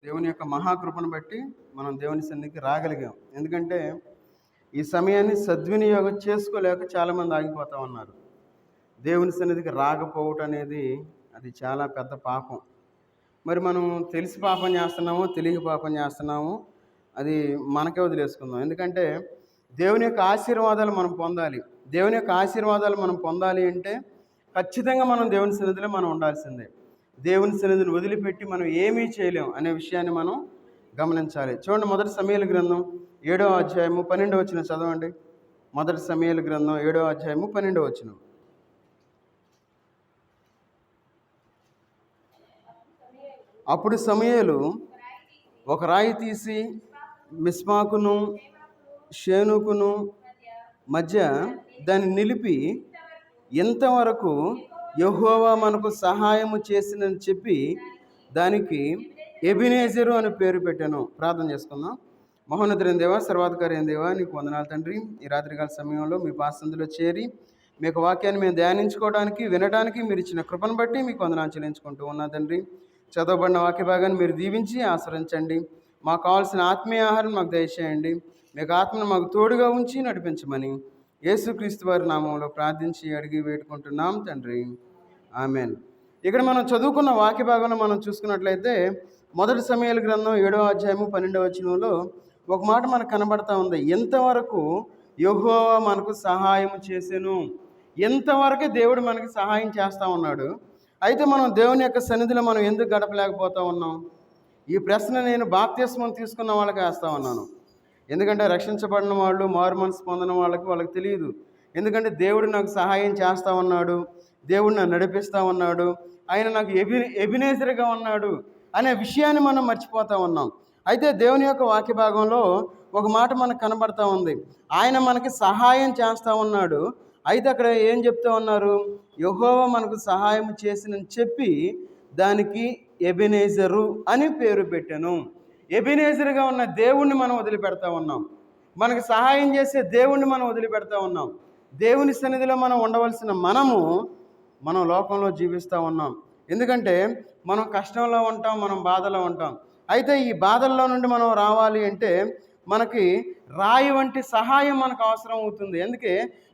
దేవుని యొక్క మహాకృపను బట్టి మనం దేవుని సన్నిధికి రాగలిగాం. ఎందుకంటే ఈ సమయాన్ని సద్వినియోగం చేసుకోలేక చాలామంది ఆగిపోతూ ఉన్నారు. దేవుని సన్నిధికి రాకపోవటం అనేది అది చాలా పెద్ద పాపం. మరి మనం తెలిసి పాపం చేస్తున్నామో తెలియక పాపం చేస్తున్నామో అది మనకే వదిలేసుకుందాం. ఎందుకంటే దేవుని యొక్క ఆశీర్వాదాలు మనం పొందాలి. దేవుని యొక్క ఆశీర్వాదాలు మనం పొందాలి అంటే ఖచ్చితంగా మనం దేవుని సన్నిధిలో మనం ఉండాల్సిందే. దేవుని సన్నిధిని వదిలిపెట్టి మనం ఏమీ చేయలేం అనే విషయాన్ని మనం గమనించాలి. చూడండి, మొదటి సమూయేలు గ్రంథం 7వ అధ్యాయము 12వ వచనం చదవండి. మొదటి సమూయేలు గ్రంథం 7వ అధ్యాయము 12వ వచనం. అప్పుడు సమూయేలు ఒక రాయి తీసి మిస్పాకును షేనుకును మధ్య దాన్ని నిలిపి, ఇంతవరకు యెహోవా మనకు సహాయము చేసినని చెప్పి దానికి ఎబెనేజరు అని పేరు పెట్టాను. ప్రార్థన చేసుకుందాం. మహోన్నతుడైన దేవా, సర్వాధికారి అయిన దేవా, నీకు వందనాలు తండ్రి. ఈ రాత్రికాల సమయంలో మీ పాసందులో చేరి మీకు వాక్యాన్ని మేము ధ్యానించుకోవడానికి వినడానికి మీరు ఇచ్చిన కృపను బట్టి మీకు వందనాలు చెల్లించుకుంటూ ఉన్నా తండ్రి. చదవబడిన వాక్య భాగాన్ని మీరు దీవించి ఆశ్రయించండి. మాకు కావాల్సిన ఆత్మీయ ఆహారం మాకు దయచేయండి. మీకు ఆత్మను మాకు తోడుగా ఉంచి నడిపించమని యేసుక్రీస్తు వారి నామంలో ప్రార్థించి అడిగి వేడుకుంటున్నాం తండ్రి, ఆమెన్. ఇక్కడ మనం చదువుకున్న వాక్య భాగంలో మనం చూసుకున్నట్లయితే మొదటి సమూయేలు గ్రంథం 7వ అధ్యాయము 12వ వచనంలో ఒక మాట మనకు కనబడతా ఉంది. ఎంతవరకు యెహోవా మనకు సహాయం చేసెను. ఎంతవరకు దేవుడు మనకి సహాయం చేస్తూ ఉన్నాడు. అయితే మనం దేవుని యొక్క సన్నిధిలో మనం ఎందుకు గడపలేకపోతూ ఉన్నాం? ఈ ప్రశ్న నేను బాప్తిస్మం తీసుకున్న వాళ్ళకి వేస్తూ ఉన్నాను. ఎందుకంటే రక్షించబడిన వాళ్ళు, మారు మనసు పొందిన వాళ్ళకి తెలియదు. ఎందుకంటే దేవుడు నాకు సహాయం చేస్తూ ఉన్నాడు, దేవుడు నన్ను నడిపిస్తూ ఉన్నాడు, ఆయన నాకు ఎబినేజర్గా ఉన్నాడు అనే విషయాన్ని మనం మర్చిపోతూ ఉన్నాం. అయితే దేవుని యొక్క వాక్య భాగంలో ఒక మాట మనకు కనబడతా ఉంది. ఆయన మనకి సహాయం చేస్తూ ఉన్నాడు. అయితే అక్కడ ఏం చెప్తూ ఉన్నారు? యెహోవా మనకు సహాయం చేసినని చెప్పి దానికి ఎబెనేజరు అని పేరు పెట్టాను. ఎబెనేజర్గా ఉన్న దేవుణ్ణి మనం వదిలిపెడతా ఉన్నాం. మనకు సహాయం చేసే దేవుణ్ణి మనం వదిలిపెడతా ఉన్నాం. దేవుని సన్నిధిలో మనం ఉండవలసిన మనం లోకంలో జీవిస్తూ ఉన్నాం. ఎందుకంటే మనం కష్టంలో ఉంటాం, మనం బాధలో ఉంటాం. అయితే ఈ బాధల్లో నుండి మనం రావాలి అంటే మనకి రాయి వంటి సహాయం మనకు అవసరం అవుతుంది. అందుకే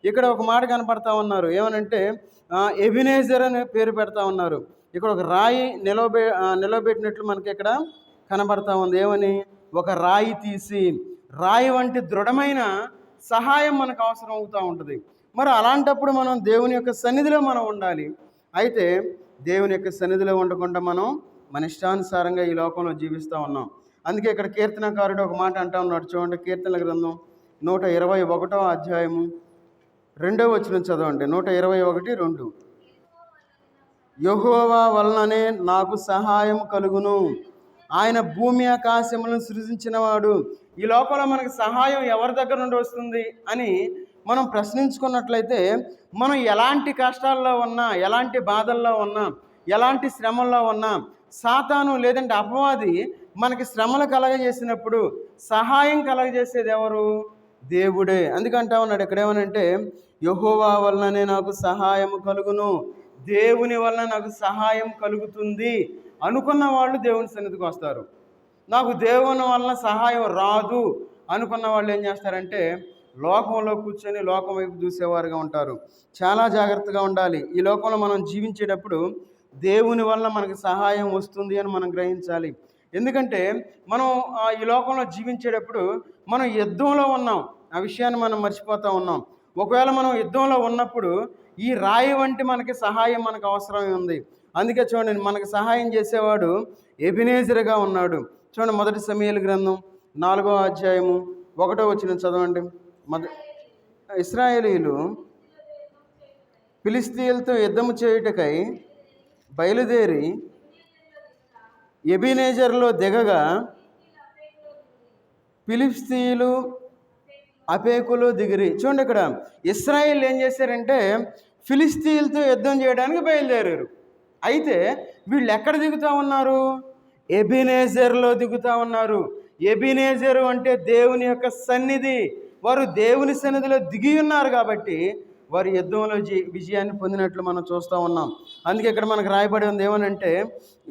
ఇక్కడ ఒక మాట కనపడతా ఉన్నారు. ఏమనంటే ఎబెనేజర్ అనే పేరు పెడతా ఉన్నారు. ఇక్కడ ఒక రాయి నిలబెట్టినట్లు మనకి ఇక్కడ కనబడతా ఉంది. ఏమని? ఒక రాయి తీసి. రాయి వంటి దృఢమైన సహాయం మనకు అవసరం అవుతూ ఉంటుంది. మరి అలాంటప్పుడు మనం దేవుని యొక్క సన్నిధిలో మనం ఉండాలి. అయితే దేవుని యొక్క సన్నిధిలో ఉండకుండా మనం మన ఇష్టానుసారంగా ఈ లోకంలో జీవిస్తూ ఉన్నాం. అందుకే ఇక్కడ కీర్తనకారుడు ఒక మాట అంటా ఉన్నాడు. చూడండి, కీర్తనల గ్రంథం 121వ అధ్యాయము 2వ వచనం చదవండి. 121:2. యెహోవా వలననే నాకు సహాయం కలుగును. ఆయన భూమి ఆకాశములను సృజించినవాడు. ఈ లోకంలో మనకు సహాయం ఎవరి దగ్గర నుండి వస్తుంది అని మనం ప్రశ్నించుకున్నట్లయితే, మనం ఎలాంటి కష్టాల్లో ఉన్నా, ఎలాంటి బాధల్లో ఉన్నా, ఎలాంటి శ్రమల్లో ఉన్నా, సాతాను లేదంటే అపవాది మనకి శ్రమలు కలగజేసినప్పుడు సహాయం కలగజేసేది ఎవరు? దేవుడే. అందుకంటా ఉన్నాడు ఇక్కడ. ఏమనంటే యెహోవా వలననే నాకు సహాయం కలుగును. దేవుని వలన నాకు సహాయం కలుగుతుంది అనుకున్న వాళ్ళు దేవుని సన్నిధికి వస్తారు. నాకు దేవుని వలన సహాయం రాదు అనుకున్న వాళ్ళు ఏం చేస్తారంటే లోకంలో కూర్చొని లోకం వైపు చూసేవారుగా ఉంటారు. చాలా జాగ్రత్తగా ఉండాలి. ఈ లోకంలో మనం జీవించేటప్పుడు దేవుని వలన మనకు సహాయం వస్తుంది అని మనం గ్రహించాలి. ఎందుకంటే మనం ఈ లోకంలో జీవించేటప్పుడు మనం యుద్ధంలో ఉన్నాం. ఆ విషయాన్ని మనం మర్చిపోతూ ఉన్నాం. ఒకవేళ మనం యుద్ధంలో ఉన్నప్పుడు ఈ రాయి వంటి మనకి సహాయం మనకు అవసరమే ఉంది. అందుకే చూడండి, మనకు సహాయం చేసేవాడు ఎబెనేజర్గా ఉన్నాడు. చూడండి, మొదటి సమూయేలు గ్రంథం 4వ అధ్యాయము 1వ వచనం చదవండి. ఇశ్రాయేలీయులు ఫిలిష్తీయులతో యుద్ధము చేయుటకై బయలుదేరి ఎబెనేజర్లో దిగగా ఫిలిష్తీయులు అఫేకులో దిగిరి. చూడండి, ఇక్కడ ఇశ్రాయేల్ ఏం చేశారంటే ఫిలిష్తీయులతో యుద్ధం చేయడానికి బయలుదేరారు. అయితే వీళ్ళు ఎక్కడ దిగుతూ ఉన్నారు? ఎబెనేజర్లో దిగుతూ ఉన్నారు. ఎబెనేజరు అంటే దేవుని యొక్క సన్నిధి. వారు దేవుని సన్నిధిలో దిగి ఉన్నారు కాబట్టి వారు యుద్ధంలో విజయాన్ని పొందినట్లు మనం చూస్తూ ఉన్నాం. అందుకే ఇక్కడ మనకు రాయబడి ఉంది. ఏమనంటే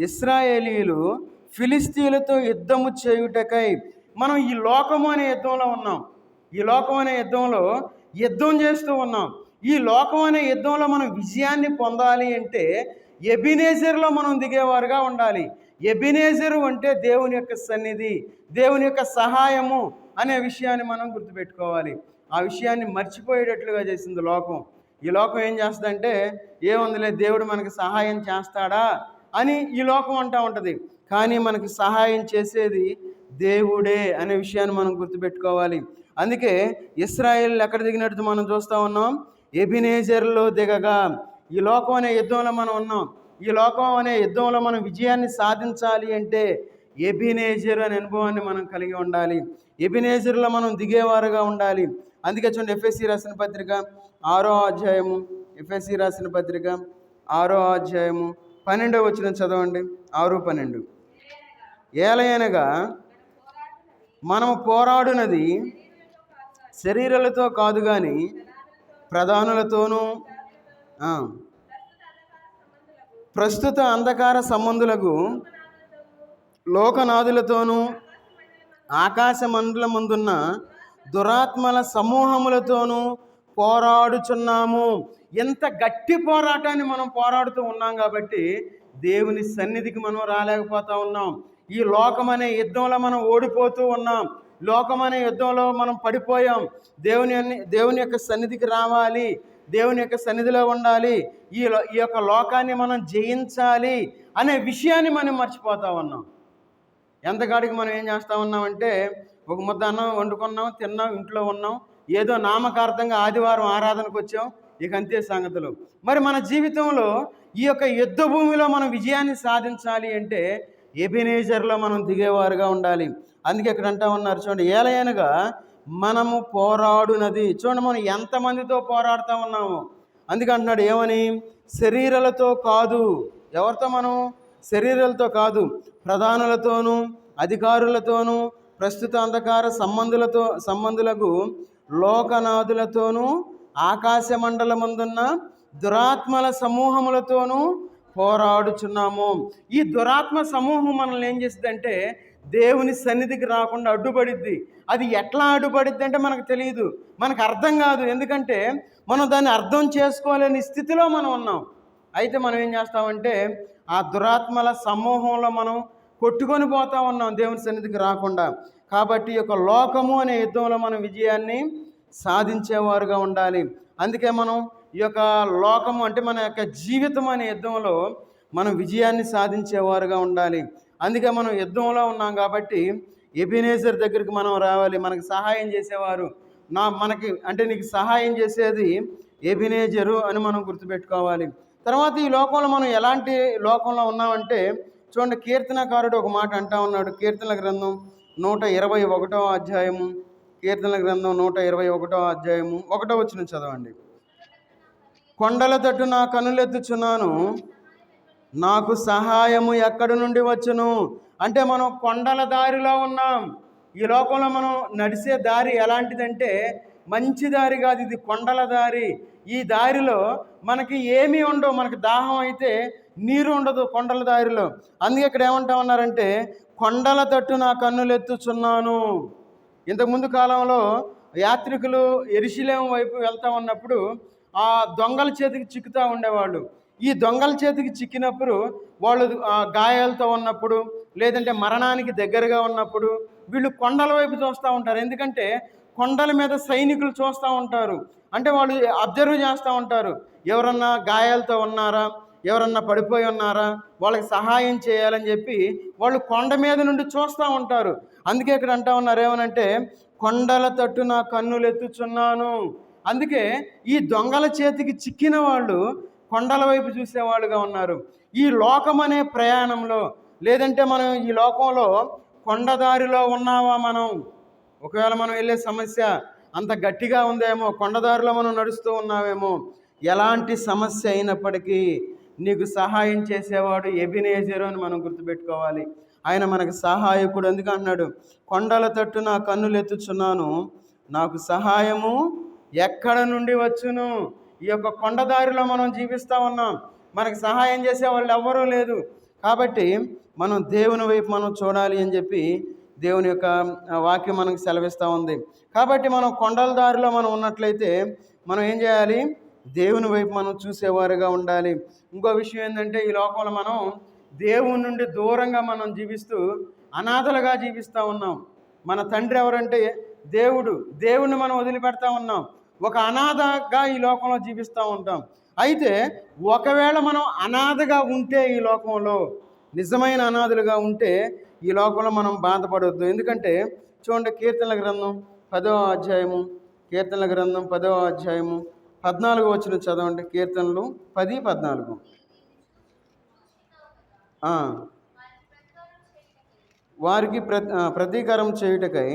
ఇశ్రాయేలీయులు ఫిలిస్తీయులతో యుద్ధము చేయుటకై. మనం ఈ లోకము అనే యుద్ధంలో ఉన్నాం. ఈ లోకం అనే యుద్ధంలో యుద్ధం చేస్తూ ఉన్నాం. ఈ లోకం అనే యుద్ధంలో మనం విజయాన్ని పొందాలి అంటే ఎబినేజర్లో మనం దిగేవారుగా ఉండాలి. ఎబినేజరు అంటే దేవుని యొక్క సన్నిధి, దేవుని యొక్క సహాయము అనే విషయాన్ని మనం గుర్తుపెట్టుకోవాలి. ఆ విషయాన్ని మర్చిపోయేటట్లుగా చేసింది లోకం. ఈ లోకం ఏం చేస్తుందంటే, ఏముందిలే దేవుడు మనకి సహాయం చేస్తాడా అని ఈ లోకం అంటూ ఉంటుంది. కానీ మనకి సహాయం చేసేది దేవుడే అనే విషయాన్ని మనం గుర్తుపెట్టుకోవాలి. అందుకే ఇశ్రాయేలు ఎక్కడ దిగినట్టు మనం చూస్తూ ఉన్నాం, ఎబినేజర్లో దిగగా. ఈ లోకం అనే యుద్ధంలో మనం ఉన్నాం. ఈ లోకం అనే యుద్ధంలో మనం విజయాన్ని సాధించాలి అంటే ఎబినేజర్ అనే అనుభవాన్ని మనం కలిగి ఉండాలి. ఎబినేజర్లో మనం దిగేవారుగా ఉండాలి. అందుకే చూడండి, ఎఫెసీ రాసిన పత్రిక 6వ అధ్యాయము, ఎఫెసీ రాసిన పత్రిక 6వ అధ్యాయము 12వ వచనం చదవండి. 6:12. ఏలయనగా మనము పోరాడునది శరీరాలతో కాదు కానీ ప్రధానులతోనూ ప్రస్తుత అంధకార సంబంధులకు లోకనాథులతోనూ ఆకాశ మండలమందున్న దురాత్మల సమూహములతోనూ పోరాడుచున్నాము. ఎంత గట్టి పోరాటాన్ని మనం పోరాడుతూ ఉన్నాం కాబట్టి దేవుని సన్నిధికి మనం రాలేకపోతా ఉన్నాం. ఈ లోకం అనే యుద్ధంలో మనం ఓడిపోతూ ఉన్నాం. లోకం అనే యుద్ధంలో మనం పడిపోయాం. దేవుని యొక్క సన్నిధికి రావాలి, దేవుని యొక్క సన్నిధిలో ఉండాలి, ఈ యొక్క లోకాన్ని మనం జయించాలి అనే విషయాన్ని మనం మర్చిపోతా ఉన్నాం. ఎంతకాడికి మనం ఏం చేస్తూ ఉన్నామంటే, ఒక ముద్ద అన్నం వండుకున్నాం, తిన్నాం, ఇంట్లో ఉన్నాం, ఏదో నామకార్థంగా ఆదివారం ఆరాధనకు వచ్చాం, ఇక అంతే సంగతులు. మరి మన జీవితంలో ఈ యొక్క యుద్ధ భూమిలో మనం విజయాన్ని సాధించాలి అంటే ఎబినేజర్లో మనం దిగేవారుగా ఉండాలి. అందుకే ఇక్కడ అంటా ఉన్నారు చూడండి, ఏలయనగా మనము పోరాడునది. చూడండి, మనం ఎంతమందితో పోరాడుతూ ఉన్నాము. అందుకే అంటున్నాడు ఏమని, శరీరాలతో కాదు. ఎవరితో? మనం శరీరాలతో కాదు, ప్రధానులతోనూ అధికారులతోనూ ప్రస్తుత అంధకార సంబంధులకు లోకనాథులతోనూ ఆకాశ మండలమందున్న దురాత్మల సమూహములతోనూ పోరాడుచున్నాము. ఈ దురాత్మ సమూహం మనల్ని ఏం చేస్తుందంటే దేవుని సన్నిధికి రాకుండా అడ్డుపడిద్ది. అది ఎట్లా అడ్డుపడిద్ది అంటే మనకు తెలియదు, మనకు అర్థం కాదు. ఎందుకంటే మనం దాన్ని అర్థం చేసుకోలేని స్థితిలో మనం ఉన్నాం. అయితే మనం ఏం చేస్తామంటే ఆ దురాత్మల సమూహంలో మనం కొట్టుకొని పోతా ఉన్నాం దేవుని సన్నిధికి రాకుండా. కాబట్టి ఈ యొక్క లోకము అనే యుద్ధంలో మనం విజయాన్ని సాధించేవారుగా ఉండాలి. అందుకే మనం ఈ యొక్క లోకము అంటే మన యొక్క జీవితం అనే యుద్ధంలో మనం విజయాన్ని సాధించేవారుగా ఉండాలి. అందుకే మనం యుద్ధంలో ఉన్నాం కాబట్టి ఎబినేజర్ దగ్గరికి మనం రావాలి. మనకు సహాయం చేసేవారు మనకి అంటే నీకు సహాయం చేసేది ఎబినేజరు అని మనం గుర్తుపెట్టుకోవాలి. తర్వాత ఈ లోకంలో మనం ఎలాంటి లోకంలో ఉన్నామంటే చూడండి, కీర్తనకారుడు ఒక మాట అంటా ఉన్నాడు. కీర్తనల గ్రంథం 121వ అధ్యాయము, కీర్తనల గ్రంథం 121వ అధ్యాయము 1వ వచనం చదవండి. కొండల తట్టు నా కన్నులెత్తుచున్నాను, నాకు సహాయము ఎక్కడి నుండి వచ్చును. అంటే మనం కొండల దారిలో ఉన్నాం. ఈ లోకంలో మనం నడిచే దారి ఎలాంటిదంటే మంచి దారి కాదు, ఇది కొండల దారి. ఈ దారిలో మనకి ఏమీ ఉండవు. మనకి దాహం అయితే నీరు ఉండదు కొండల దారిలో. అందుకే ఇక్కడ ఏమంటా ఉన్నారంటే కొండల తట్టు నా కన్నులెత్తుచున్నాను. ఇంతకుముందు కాలంలో యాత్రికులు యెరూషలేము వైపు వెళ్తూ ఉన్నప్పుడు ఆ దొంగల చేతికి చిక్కుతూ ఉండేవాళ్ళు. ఈ దొంగల చేతికి చిక్కినప్పుడు వాళ్ళు గాయాలతో ఉన్నప్పుడు లేదంటే మరణానికి దగ్గరగా ఉన్నప్పుడు వీళ్ళు కొండల వైపు చూస్తూ ఉంటారు. ఎందుకంటే కొండల మీద సైనికులు చూస్తూ ఉంటారు. అంటే వాళ్ళు అబ్జర్వ్ చేస్తూ ఉంటారు, ఎవరన్నా గాయాలతో ఉన్నారా, ఎవరన్నా పడిపోయి ఉన్నారా, వాళ్ళకి సహాయం చేయాలని చెప్పి వాళ్ళు కొండ మీద నుండి చూస్తూ ఉంటారు. అందుకే ఇక్కడ అంటా ఉన్నారు ఏమనంటే కొండల తట్టు నా కన్నులెత్తుచున్నాను. అందుకే ఈ దొంగల చేతికి చిక్కిన వాళ్ళు కొండల వైపు చూసేవాళ్ళుగా ఉన్నారు. ఈ లోకం అనే ప్రయాణంలో లేదంటే మనం ఈ లోకంలో కొండదారిలో ఉన్నావా? మనం ఒకవేళ మనం వెళ్ళే సమస్య అంత గట్టిగా ఉందేమో, కొండదారిలో మనం నడుస్తూ ఉన్నామేమో, ఎలాంటి సమస్య అయినప్పటికీ నీకు సహాయం చేసేవాడు ఎబినేజరు అని మనం గుర్తుపెట్టుకోవాలి. ఆయన మనకు సహాయకుడు. ఎందుకు అన్నాడు కొండల తట్టు నా కన్నులెత్తుచున్నాను, నాకు సహాయము ఎక్కడ నుండి వచ్చును. ఈ యొక్క కొండదారిలో మనం జీవిస్తూ ఉన్నాం, మనకు సహాయం చేసే వాళ్ళు ఎవ్వరూ లేదు. కాబట్టి మనం దేవుని వైపు మనం చూడాలి అని చెప్పి దేవుని యొక్క వాక్యం మనకు సెలవిస్తూ ఉంది. కాబట్టి మనం కొండల దారిలో మనం ఉన్నట్లయితే మనం ఏం చేయాలి? దేవుని వైపు మనం చూసేవారుగా ఉండాలి. ఇంకో విషయం ఏంటంటే, ఈ లోకంలో మనం దేవుని నుండి దూరంగా మనం జీవిస్తూ అనాథలుగా జీవిస్తూ ఉన్నాం. మన తండ్రి ఎవరంటే దేవుడు. దేవుణ్ణి మనం వదిలిపెడతా ఉన్నాం. ఒక అనాథగా ఈ లోకంలో జీవిస్తూ ఉంటాం. అయితే ఒకవేళ మనం అనాథగా ఉంటే, ఈ లోకంలో నిజమైన అనాథలుగా ఉంటే ఈ లోకంలో మనం బాధపడవద్దు. ఎందుకంటే చూడండి, కీర్తనల గ్రంథం 10వ అధ్యాయము, కీర్తనల గ్రంథం 10వ అధ్యాయము 14వ వచనం చదవండి. కీర్తనలు 10:14. వారికి ప్రతీకారం చేయుటకై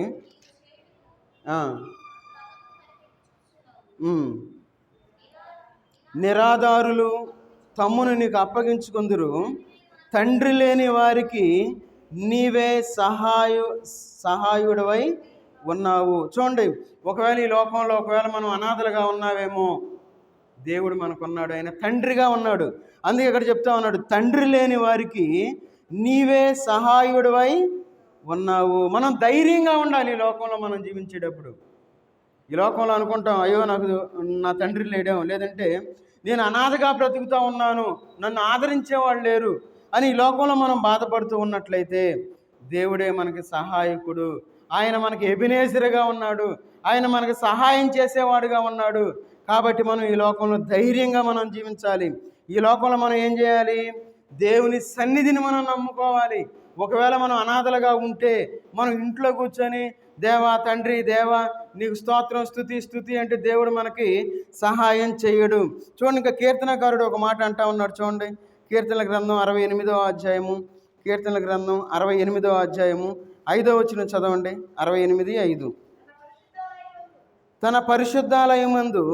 నిరాధారులు తమ్మును నీకు అప్పగించుకుందురు. తండ్రి లేని వారికి నీవే సహాయుడవై ఉన్నావు. చూడండి, ఒకవేళ ఈ లోకంలో ఒకవేళ మనం అనాథలుగా ఉన్నావేమో, దేవుడు మనకున్నాడు. ఆయన తండ్రిగా ఉన్నాడు. అందుకే ఇక్కడ చెప్తా ఉన్నాడు, తండ్రి లేని వారికి నీవే సహాయుడివై ఉన్నావు. మనం ధైర్యంగా ఉండాలి ఈ లోకంలో మనం జీవించేటప్పుడు. ఈ లోకంలో అనుకుంటాం, అయ్యో నాకు నా తండ్రి లేడేమో, లేదంటే నేను అనాథగా బ్రతుకుతూ ఉన్నాను, నన్ను ఆదరించేవాళ్ళు లేరు అని ఈ లోకంలో మనం బాధపడుతూ ఉన్నట్లయితే దేవుడే మనకి సహాయకుడు. ఆయన మనకి ఎబినేజర్గా ఉన్నాడు. ఆయన మనకి సహాయం చేసేవాడుగా ఉన్నాడు. కాబట్టి మనం ఈ లోకంలో ధైర్యంగా మనం జీవించాలి. ఈ లోకంలో మనం ఏం చేయాలి? దేవుని సన్నిధిని మనం నమ్ముకోవాలి. ఒకవేళ మనం అనాథలుగా ఉంటే మనం ఇంట్లో కూర్చొని దేవా తండ్రి, దేవా నీకు స్తోత్రం, స్తుతి అంటే దేవుడు మనకి సహాయం చేయడు. చూడండి, ఇంకా కీర్తనకారుడు ఒక మాట అంటా ఉన్నాడు. చూడండి, కీర్తనల గ్రంథం 68వ అధ్యాయము, కీర్తనల గ్రంథం 68వ అధ్యాయము 5వ వచనం చదవండి. 68:5. తన పరిశుద్ధాలయమందు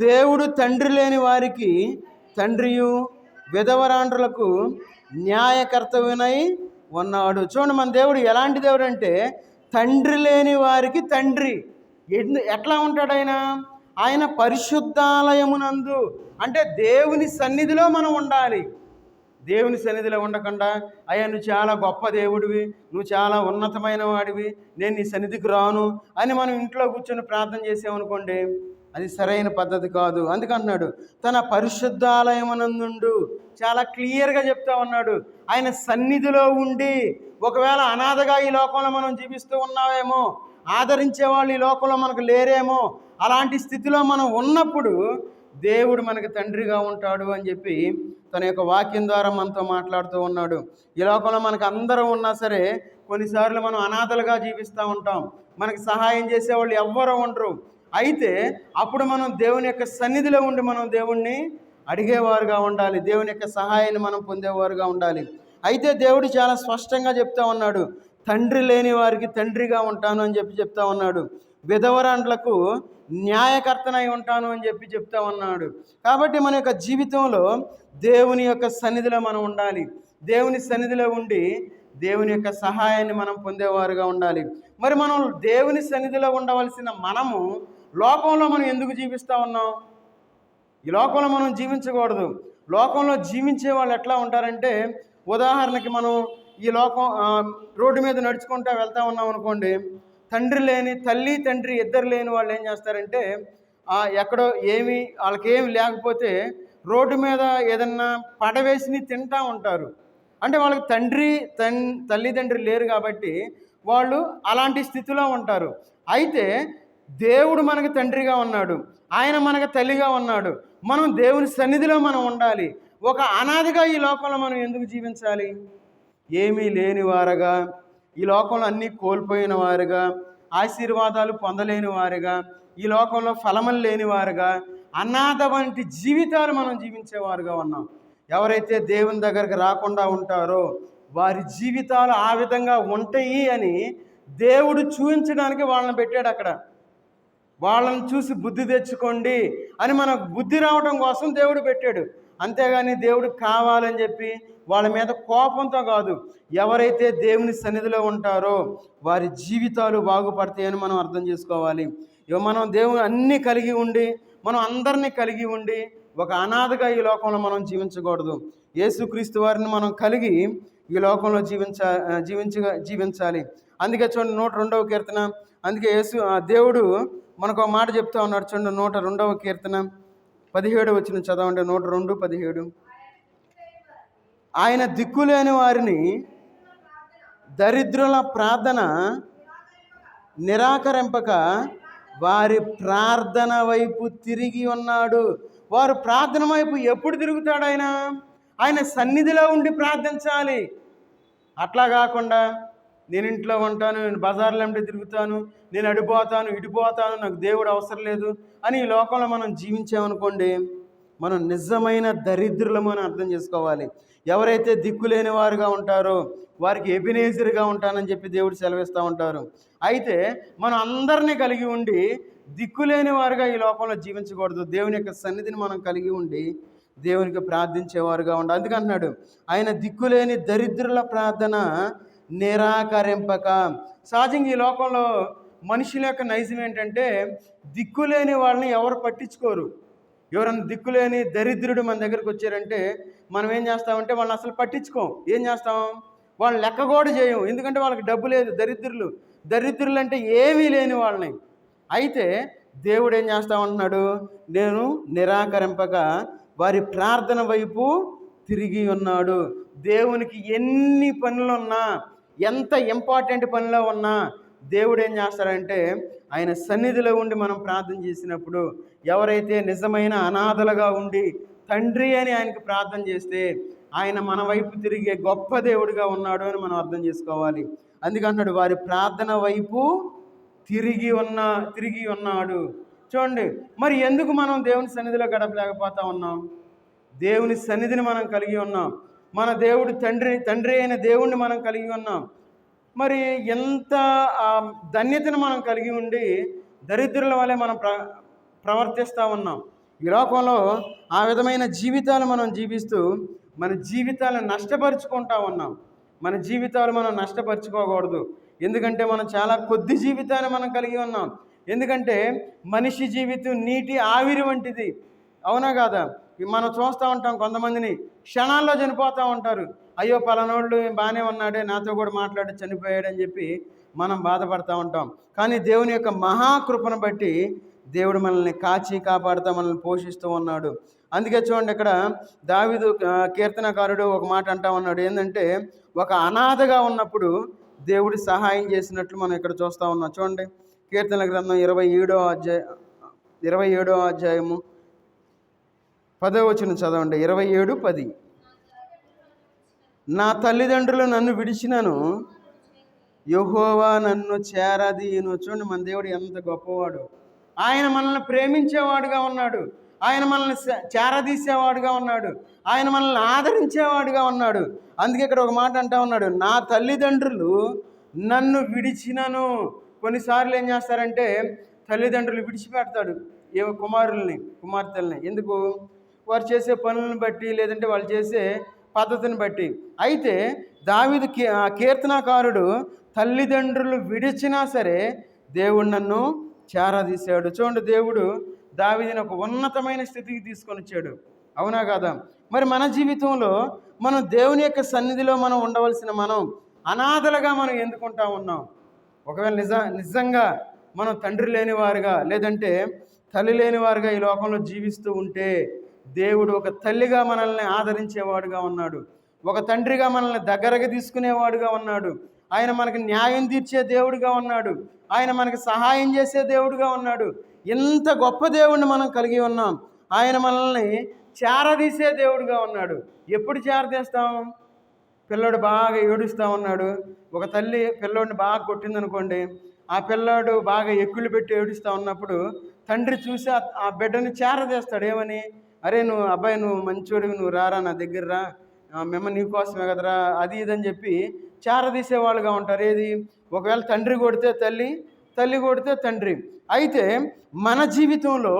దేవుడు తండ్రి లేని వారికి తండ్రియు, విధవరాండ్రులకు న్యాయకర్తవ్యునై ఉన్నాడు. చూడండి, మన దేవుడు ఎలాంటి దేవుడు అంటే తండ్రి లేని వారికి తండ్రి. ఎట్లా ఉంటాడు ఆయన? ఆయన పరిశుద్ధాలయమునందు, అంటే దేవుని సన్నిధిలో మనం ఉండాలి. దేవుని సన్నిధిలో ఉండకుండా, అయ్యా నువ్వు చాలా గొప్ప దేవుడివి, నువ్వు చాలా ఉన్నతమైన వాడివి, నేను నీ సన్నిధికి రాను అని మనం ఇంట్లో కూర్చొని ప్రార్థన చేసామనుకోండి, అది సరైన పద్ధతి కాదు. అందుకంటున్నాడు తన పరిశుద్ధాలయమునందు. చాలా క్లియర్గా చెప్తా ఉన్నాడు, ఆయన సన్నిధిలో ఉండి. ఒకవేళ అనాథగా ఈ లోకంలో మనం జీవిస్తూ ఉన్నావేమో, ఆదరించే వాళ్ళు ఈ లోకంలో మనకు లేరేమో, అలాంటి స్థితిలో మనం ఉన్నప్పుడు దేవుడు మనకి తండ్రిగా ఉంటాడు అని చెప్పి తన యొక్క వాక్యం ద్వారా మనతో మాట్లాడుతూ ఉన్నాడు. ఈ లోకంలో మనకు అందరూ ఉన్నా సరే కొన్నిసార్లు మనం అనాథలుగా జీవిస్తూ ఉంటాం. మనకి సహాయం చేసేవాళ్ళు ఎవ్వరూ ఉండరు. అయితే అప్పుడు మనం దేవుని యొక్క సన్నిధిలో ఉండి మనం దేవుణ్ణి అడిగేవారుగా ఉండాలి. దేవుని యొక్క సహాయాన్ని మనం పొందేవారుగా ఉండాలి. అయితే దేవుడు చాలా స్పష్టంగా చెప్తా ఉన్నాడు, తండ్రి లేని వారికి తండ్రిగా ఉంటాను అని చెప్పి చెప్తా ఉన్నాడు. విధవరాండ్లకు న్యాయకర్తనై ఉంటాను అని చెప్పి చెప్తా ఉన్నాడు. కాబట్టి మన యొక్క జీవితంలో దేవుని యొక్క సన్నిధిలో మనం ఉండాలి. దేవుని సన్నిధిలో ఉండి దేవుని యొక్క సహాయాన్ని మనం పొందేవారుగా ఉండాలి. మరి మనం దేవుని సన్నిధిలో ఉండవలసిన మనము లోకంలో మనం ఎందుకు జీవిస్తూ ఉన్నాం? ఈ లోకంలో మనం జీవించకూడదు. లోకంలో జీవించే వాళ్ళు ఎట్లా ఉంటారంటే, ఉదాహరణకి మనం ఈ లోకం రోడ్డు మీద నడుచుకుంటూ వెళ్తూ ఉన్నాం అనుకోండి, తండ్రి లేని తల్లి తండ్రి ఇద్దరు లేని వాళ్ళు ఏం చేస్తారంటే, ఎక్కడో వాళ్ళకేమి లేకపోతే రోడ్డు మీద ఏదన్నా పడవేసి తింటూ ఉంటారు. అంటే వాళ్ళకి తల్లిదండ్రి లేరు కాబట్టి వాళ్ళు అలాంటి స్థితిలో ఉంటారు. అయితే దేవుడు మనకి తండ్రిగా ఉన్నాడు, ఆయన మనకు తల్లిగా ఉన్నాడు. మనం దేవుని సన్నిధిలో మనం ఉండాలి. ఒక అనాథగా ఈ లోకంలో మనం ఎందుకు జీవించాలి? ఏమీ లేని వారుగా, ఈ లోకంలో అన్నీ కోల్పోయిన వారుగా, ఆశీర్వాదాలు పొందలేని వారుగా, ఈ లోకంలో ఫలములు లేని వారుగా, అనాథ వంటి జీవితాలు మనం జీవించేవారుగా ఉన్నాం. ఎవరైతే దేవుని దగ్గరికి రాకుండా ఉంటారో వారి జీవితాలు ఆ విధంగా ఉంటాయి అని దేవుడు చూపించడానికి వాళ్ళని పెట్టాడు అక్కడ. వాళ్ళని చూసి బుద్ధి తెచ్చుకోండి అని మనకు బుద్ధి రావడం కోసం దేవుడు పెట్టాడు. అంతేగాని దేవుడు కావాలని చెప్పి వాళ్ళ మీద కోపంతో కాదు. ఎవరైతే దేవుని సన్నిధిలో ఉంటారో వారి జీవితాలు బాగుపడతాయని మనం అర్థం చేసుకోవాలి. మనం దేవుని అన్నీ కలిగి ఉండి, మనం అందరినీ కలిగి ఉండి ఒక అనాథగా ఈ లోకంలో మనం జీవించకూడదు. యేసుక్రీస్తు వారిని మనం కలిగి ఈ లోకంలో జీవించాలి. అందుకే చూడండి 102వ కీర్తన. అందుకే దేవుడు మనకు ఒక మాట చెప్తా ఉన్నాడు చూడండి. 102వ కీర్తన 17 వచనం చదవండి. 102:17. ఆయన దిక్కులేని వారిని, దరిద్రుల ప్రార్థన నిరాకరింపక వారి ప్రార్థన వైపు తిరిగి ఉన్నాడు. వారు ప్రార్థన వైపు ఎప్పుడు తిరుగుతాడు? ఆయన సన్నిధిలో ఉండి ప్రార్థించాలి. అట్లా కాకుండా నేను ఇంట్లో ఉంటాను, నేను బజార్లో ఉండి తిరుగుతాను, నేను అడిపోతాను ఇడిపోతాను, నాకు దేవుడు అవసరం లేదు అని ఈ లోకంలో మనం జీవించామనుకోండి, మనం నిజమైన దరిద్రులమని అర్థం చేసుకోవాలి. ఎవరైతే దిక్కులేని వారుగా ఉంటారో వారికి ఎబినేజర్గా ఉంటానని చెప్పి దేవుడు సెలవిస్తూ ఉంటారు. అయితే మనం అందరినీ కలిగి ఉండి దిక్కులేని వారుగా ఈ లోకంలో జీవించకూడదు. దేవుని యొక్క సన్నిధిని మనం కలిగి ఉండి దేవునికి ప్రార్థించేవారుగా ఉండాలి. అందుకంటున్నాడు ఆయన దిక్కులేని దరిద్రుల ప్రార్థన నిరాకరింపక. సహజంగా ఈ లోకంలో మనుషుల యొక్క నైజం ఏంటంటే దిక్కులేని వాళ్ళని ఎవరు పట్టించుకోరు. ఎవరైనా దిక్కులేని దరిద్రుడు మన దగ్గరకు వచ్చారంటే మనం ఏం చేస్తామంటే వాళ్ళని అసలు పట్టించుకోం. ఏం చేస్తాం? వాళ్ళని లెక్క కూడా చేయం. ఎందుకంటే వాళ్ళకి డబ్బు లేదు. దరిద్రులు అంటే ఏమీ లేని వాళ్ళని. అయితే దేవుడు ఏం చేస్తామంటున్నాడు? నేను నిరాకరింపక వారి ప్రార్థన వైపు తిరిగి ఉన్నాడు. దేవునికి ఎన్ని పనులున్నా, ఎంత ఇంపార్టెంట్ పనిలో ఉన్నా దేవుడు ఏం చేస్తాడంటే ఆయన సన్నిధిలో ఉండి మనం ప్రార్థన చేసినప్పుడు ఎవరైతే నిజమైన అనాథలుగా ఉండి తండ్రి అని ఆయనకు ప్రార్థన చేస్తే ఆయన మన వైపు తిరిగే గొప్ప దేవుడిగా ఉన్నాడు అని మనం అర్థం చేసుకోవాలి. అందుకంటున్నాడు వారి ప్రార్థన వైపు తిరిగి ఉన్నాడు. చూడండి, మరి ఎందుకు మనం దేవుని సన్నిధిలో గడపలేకపోతా ఉన్నాం? దేవుని సన్నిధిని మనం కలిగి ఉన్నాం. మన దేవుడు తండ్రి అయిన దేవుణ్ణి మనం కలిగి ఉన్నాం. మరి ఎంత ధన్యతను మనం కలిగి ఉండి దరిద్రుల వలె మనం ప్రవర్తిస్తూ ఉన్నాం. ఈ లోకంలో ఆ విధమైన జీవితాలు మనం జీవిస్తూ మన జీవితాలను నష్టపరుచుకుంటా ఉన్నాం. మన జీవితాలు మనం నష్టపరుచుకోకూడదు. ఎందుకంటే మనం చాలా కొద్ది జీవితాన్ని మనం కలిగి ఉన్నాం. ఎందుకంటే మనిషి జీవితం నీటి ఆవిరి వంటిది. అవునా కాదా? మనం చూస్తూ ఉంటాం కొంతమందిని క్షణాల్లో చనిపోతూ ఉంటారు. అయ్యో పలానోళ్ళు బాగానే ఉన్నాడే, నాతో కూడా మాట్లాడి చనిపోయాడని చెప్పి మనం బాధపడుతూ ఉంటాం. కానీ దేవుని యొక్క మహాకృపను బట్టి దేవుడు మనల్ని కాపాడుతూ మనల్ని పోషిస్తూ ఉన్నాడు. అందుకే చూడండి, ఇక్కడ దావీదు కీర్తనకారుడు ఒక మాట అంటా ఉన్నాడు. ఏంటంటే ఒక అనాథగా ఉన్నప్పుడు దేవుడు సహాయం చేసినట్లు మనం ఇక్కడ చూస్తూ ఉన్నాం. చూడండి, కీర్తన గ్రంథం 27వ అధ్యాయము 10వ వచనం చదవండి. 27:10. నా తల్లిదండ్రులు నన్ను విడిచినను యెహోవా నన్ను చేరదీయును. చూడండి, మన దేవుడు ఎంత గొప్పవాడు. ఆయన మనల్ని ప్రేమించేవాడుగా ఉన్నాడు. ఆయన మనల్ని చేరదీసేవాడుగా ఉన్నాడు. ఆయన మనల్ని ఆదరించేవాడుగా ఉన్నాడు. అందుకే ఇక్కడ ఒక మాట అంటా ఉన్నాడు, నా తల్లిదండ్రులు నన్ను విడిచినను. కొన్నిసార్లు ఏం చేస్తారంటే తల్లిదండ్రులు విడిచిపెడతాడు కుమార్తెల్ని. ఎందుకు? వారు చేసే పనులను బట్టి, లేదంటే వాళ్ళు చేసే పద్ధతిని బట్టి. అయితే దావీదు కీర్తనకారుడు తల్లిదండ్రులు విడిచినా సరే దేవుడు నన్ను చేరదీశాడు. చూడండి, దేవుడు దావీదుని ఒక ఉన్నతమైన స్థితికి తీసుకొని వచ్చాడు. అవునా కాదా? మరి మన జీవితంలో మనం దేవుని యొక్క సన్నిధిలో మనం ఉండవలసిన మనం అనాథలుగా మనం ఎందుకుంటా ఉన్నాం? ఒకవేళ నిజంగా మనం తండ్రి లేనివారుగా, లేదంటే తల్లి లేనివారుగా ఈ లోకంలో జీవిస్తూ ఉంటే దేవుడు ఒక తల్లిగా మనల్ని ఆదరించేవాడుగా ఉన్నాడు. ఒక తండ్రిగా మనల్ని దగ్గరగా తీసుకునేవాడుగా ఉన్నాడు. ఆయన మనకి న్యాయం తీర్చే దేవుడిగా ఉన్నాడు. ఆయన మనకి సహాయం చేసే దేవుడిగా ఉన్నాడు. ఎంత గొప్ప దేవుడిని మనం కలిగి ఉన్నాం. ఆయన మనల్ని చేరదీసే దేవుడిగా ఉన్నాడు. ఎప్పుడు చేరదీస్తాం? పిల్లోడు బాగా ఏడుస్తూ ఉన్నాడు. ఒక తల్లి పిల్లోడిని బాగా కొట్టిందనుకోండి, ఆ పిల్లోడు బాగా ఎక్కులు పెట్టి ఏడుస్తూ ఉన్నప్పుడు తండ్రి చూసి ఆ బిడ్డని చేరదీస్తాడు. ఏమని? అరే నువ్వు మంచోడివి, నువ్వు రారా నా దగ్గర రా, మేము నీకోసమే కదరా, అది ఇదని చెప్పి చేరదీసేవాళ్ళుగా ఉంటారు. ఏది? ఒకవేళ తండ్రి కొడితే తల్లి కొడితే తండ్రి. అయితే మన జీవితంలో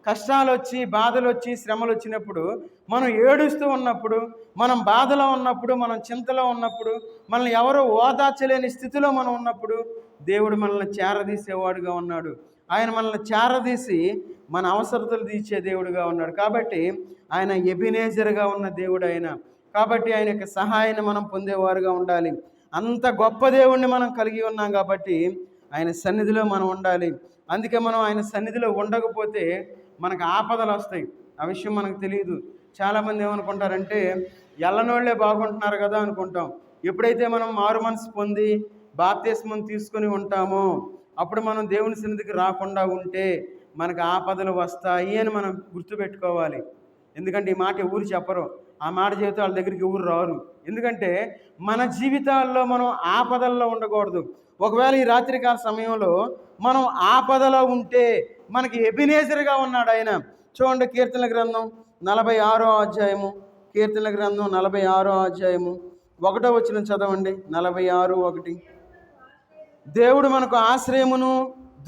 కష్టాలు వచ్చి, బాధలు వచ్చి, శ్రమలు వచ్చినప్పుడు, మనం ఏడుస్తూ ఉన్నప్పుడు, మనం బాధలో ఉన్నప్పుడు, మనం చింతలో ఉన్నప్పుడు, మనల్ని ఎవరో ఓదార్చలేని స్థితిలో మనం ఉన్నప్పుడు దేవుడు మనల్ని చేరదీసేవాడుగా ఉన్నాడు. ఆయన మనల్ని చేరదీసి మన అవసరతలు తీర్చే దేవుడుగా ఉన్నాడు. కాబట్టి ఆయన ఎబినేజర్గా ఉన్న దేవుడు ఆయన. కాబట్టి ఆయన యొక్క సహాయాన్ని మనం పొందేవారుగా ఉండాలి. అంత గొప్ప దేవుణ్ణి మనం కలిగి ఉన్నాం కాబట్టి ఆయన సన్నిధిలో మనం ఉండాలి. అందుకే మనం ఆయన సన్నిధిలో ఉండకపోతే మనకు ఆపదలు వస్తాయి. ఆ విషయం మనకు తెలియదు. చాలామంది ఏమనుకుంటారంటే ఎల్లనోళ్లే బాగుంటున్నారు కదా అనుకుంటాం. ఎప్పుడైతే మనం మారు మనసు పొంది బాప్తిస్మం తీసుకొని ఉంటామో అప్పుడు మనం దేవుని సన్నిధికి రాకుండా ఉంటే మనకు ఆపదలు వస్తాయి అని మనం గుర్తుపెట్టుకోవాలి. ఎందుకంటే ఈ మాట ఎవరు చెప్పరు. ఆ మాట చెబితే వాళ్ళ దగ్గరికి ఎవరు రారు. ఎందుకంటే మన జీవితాల్లో మనం ఆపదల్లో ఉండకూడదు. ఒకవేళ ఈ రాత్రికాల సమయంలో మనం ఆపదలో ఉంటే మనకి ఎబినేజర్గా ఉన్నాడు ఆయన. చూడండి, కీర్తనల గ్రంథం 46వ అధ్యాయము, కీర్తనల గ్రంథం 46వ అధ్యాయము 1వ వచనం చదవండి. 46:1. దేవుడు మనకు ఆశ్రయమును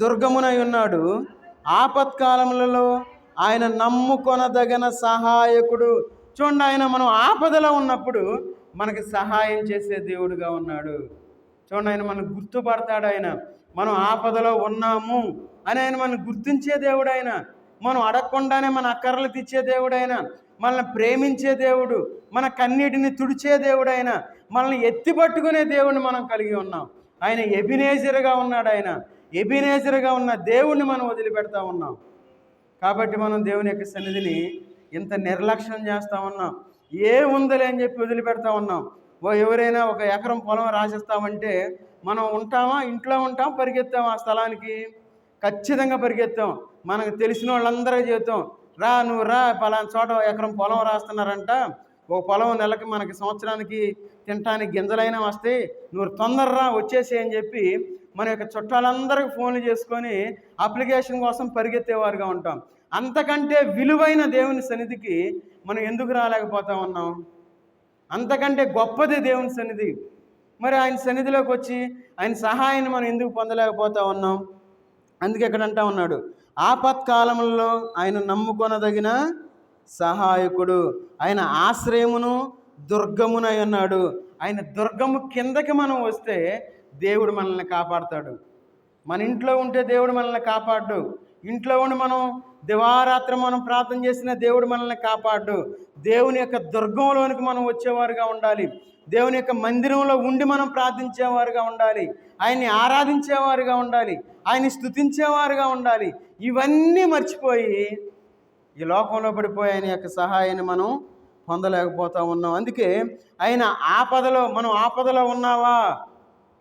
దుర్గమునై ఉన్నాడు, ఆపత్కాలములలో ఆయన నమ్ముకొనదగిన సహాయకుడు. చూడండి, ఆయన మనం ఆపదలో ఉన్నప్పుడు మనకి సహాయం చేసే దేవుడుగా ఉన్నాడు. చూడండి, ఆయన మనకు గుర్తుపడతాడు. ఆయన మనం ఆపదలో ఉన్నాము అని ఆయన మనం గుర్తించే దేవుడు. ఆయన మనం అడగకుండానే మన అక్కర్లు తీర్చే దేవుడు. ఆయన మనల్ని ప్రేమించే దేవుడు, మన కన్నీటిని తుడిచే దేవుడు. ఆయన మనల్ని ఎత్తిపట్టుకునే దేవుడిని మనం కలిగి ఉన్నాం. ఆయన ఎబినేజర్గా ఉన్నాడు. ఆయన ఎబినేజర్గా ఉన్న దేవుణ్ణి మనం వదిలిపెడతా ఉన్నాం. కాబట్టి మనం దేవుని యొక్క సన్నిధిని ఇంత నిర్లక్ష్యం చేస్తూ ఉన్నాం. ఏముందలే అని చెప్పి వదిలిపెడతా ఉన్నాం. ఎవరైనా 1 ఎకరం పొలం రాసిస్తామంటే మనం ఉంటామా? ఇంట్లో ఉంటాం, పరిగెత్తాం ఆ స్థలానికి, ఖచ్చితంగా పరిగెత్తాం. మనకు తెలిసిన వాళ్ళందరూ చెబుతాం, రా నువ్వు రా, పలానా చోట 1 ఎకరం పొలం రాస్తున్నారంట, ఒక పొలం నెలకి మనకి సంవత్సరానికి తినటానికి గింజలైనా వస్తాయి, నువ్వు తొందరరా వచ్చేసి అని చెప్పి మన యొక్క చుట్టాలందరికీ ఫోన్లు చేసుకొని అప్లికేషన్ కోసం పరిగెత్తేవారుగా ఉంటాం. అంతకంటే విలువైన దేవుని సన్నిధికి మనం ఎందుకు రాలేకపోతా ఉన్నాం? అంతకంటే గొప్పది దేవుని సన్నిధి. మరి ఆయన సన్నిధిలోకి వచ్చి ఆయన సహాయాన్ని మనం ఎందుకు పొందలేకపోతా ఉన్నాం? అందుకే ఇక్కడ అంటా ఉన్నాడు, ఆపత్కాలంలో ఆయన నమ్ముకొనదగిన సహాయకుడు, ఆయన ఆశ్రయమును దుర్గమునై ఉన్నాడు. ఆయన దుర్గము కిందకి మనం వస్తే దేవుడు మనల్ని కాపాడుతాడు. మన ఇంట్లో ఉంటే దేవుడు మనల్ని కాపాడు. ఇంట్లో ఉండి మనం దివారాత్రం మనం ప్రార్థన చేసిన దేవుడు మనల్ని కాపాడు. దేవుని యొక్క దుర్గంలోనికి మనం వచ్చేవారుగా ఉండాలి. దేవుని యొక్క మందిరంలో ఉండి మనం ప్రార్థించేవారుగా ఉండాలి. ఆయన్ని ఆరాధించేవారుగా ఉండాలి. ఆయన్ని స్తుతించేవారుగా ఉండాలి. ఇవన్నీ మర్చిపోయి ఈ లోకంలో పడిపోయి ఆయన యొక్క సహాయాన్ని మనం పొందలేకపోతా ఉన్నాం. అందుకే ఆయన ఆపదలో, మనం ఆపదలో ఉన్నావా,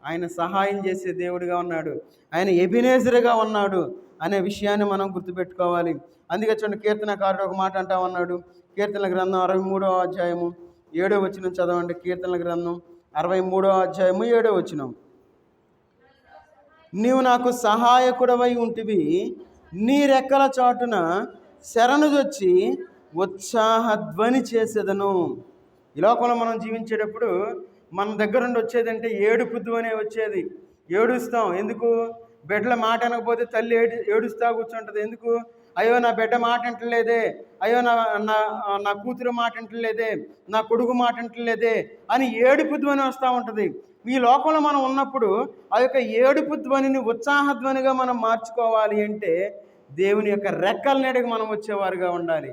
ఆయన సహాయం చేసే దేవుడిగా ఉన్నాడు. ఆయన ఎబినేజర్గా ఉన్నాడు అనే విషయాన్ని మనం గుర్తుపెట్టుకోవాలి. అందుకే చూడండి, కీర్తనకారుడు ఒక మాట అంటా ఉన్నాడు. కీర్తనల గ్రంథం 63వ అధ్యాయము 7వ వచనం చదవండి. కీర్తనల గ్రంథం 63వ అధ్యాయము 7వ వచనం. నీవు నాకు సహాయకుడవై ఉంటివి, నీ రెక్కల చాటున శరణుజొచ్చి ఉత్సాహధ్వని చేసేదను. ఈ లోకంలో మనం జీవించేటప్పుడు మన దగ్గర నుండి వచ్చేదంటే ఏడుపు ధ్వని వచ్చేది. ఏడుస్తాం. ఎందుకు? బిడ్డల మాట అనకపోతే తల్లి ఏడుస్తా కూర్చుంటుంది. ఎందుకు? అయ్యో నా బిడ్డ మాట అంటలేదే, అయ్యో నా కూతురు మాట అంటలేదే, నా కొడుకు మాట అంటలేదే అని ఏడుపు ధ్వని వస్తూ ఉంటుంది. ఈ లోకంలో మనం ఉన్నప్పుడు ఆ యొక్క ఏడుపు ధ్వనిని ఉత్సాహధ్వనిగా మనం మార్చుకోవాలి అంటే దేవుని యొక్క రెక్కల నీడకి మనం వచ్చేవారుగా ఉండాలి.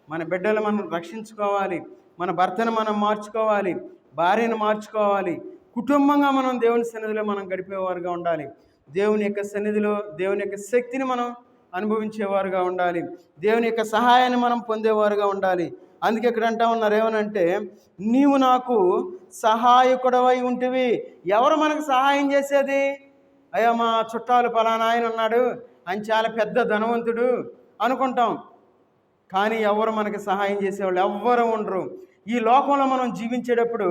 మన బిడ్డలు మనం రక్షించుకోవాలి, మన భర్తను మనం మార్చుకోవాలి, భార్యను మార్చుకోవాలి, కుటుంబంగా మనం దేవుని సన్నిధిలో మనం గడిపేవారుగా ఉండాలి. దేవుని యొక్క సన్నిధిలో దేవుని యొక్క శక్తిని మనం అనుభవించేవారుగా ఉండాలి. దేవుని యొక్క సహాయాన్ని మనం పొందేవారుగా ఉండాలి. అందుకే ఇక్కడ అంటా ఉన్నారు, ఏమనంటే నీవు నాకు సహాయకుడవై ఉంటివి. ఎవరు మనకు సహాయం చేసేది? అయ్యా మా చుట్టాలు పలానా ఆయన ఉన్నాడు, ఆయన చాలా పెద్ద ధనవంతుడు అనుకుంటాం. కానీ ఎవరు మనకి సహాయం చేసేవాళ్ళు ఎవ్వరూ ఉండరు. ఈ లోకంలో మనం జీవించేటప్పుడు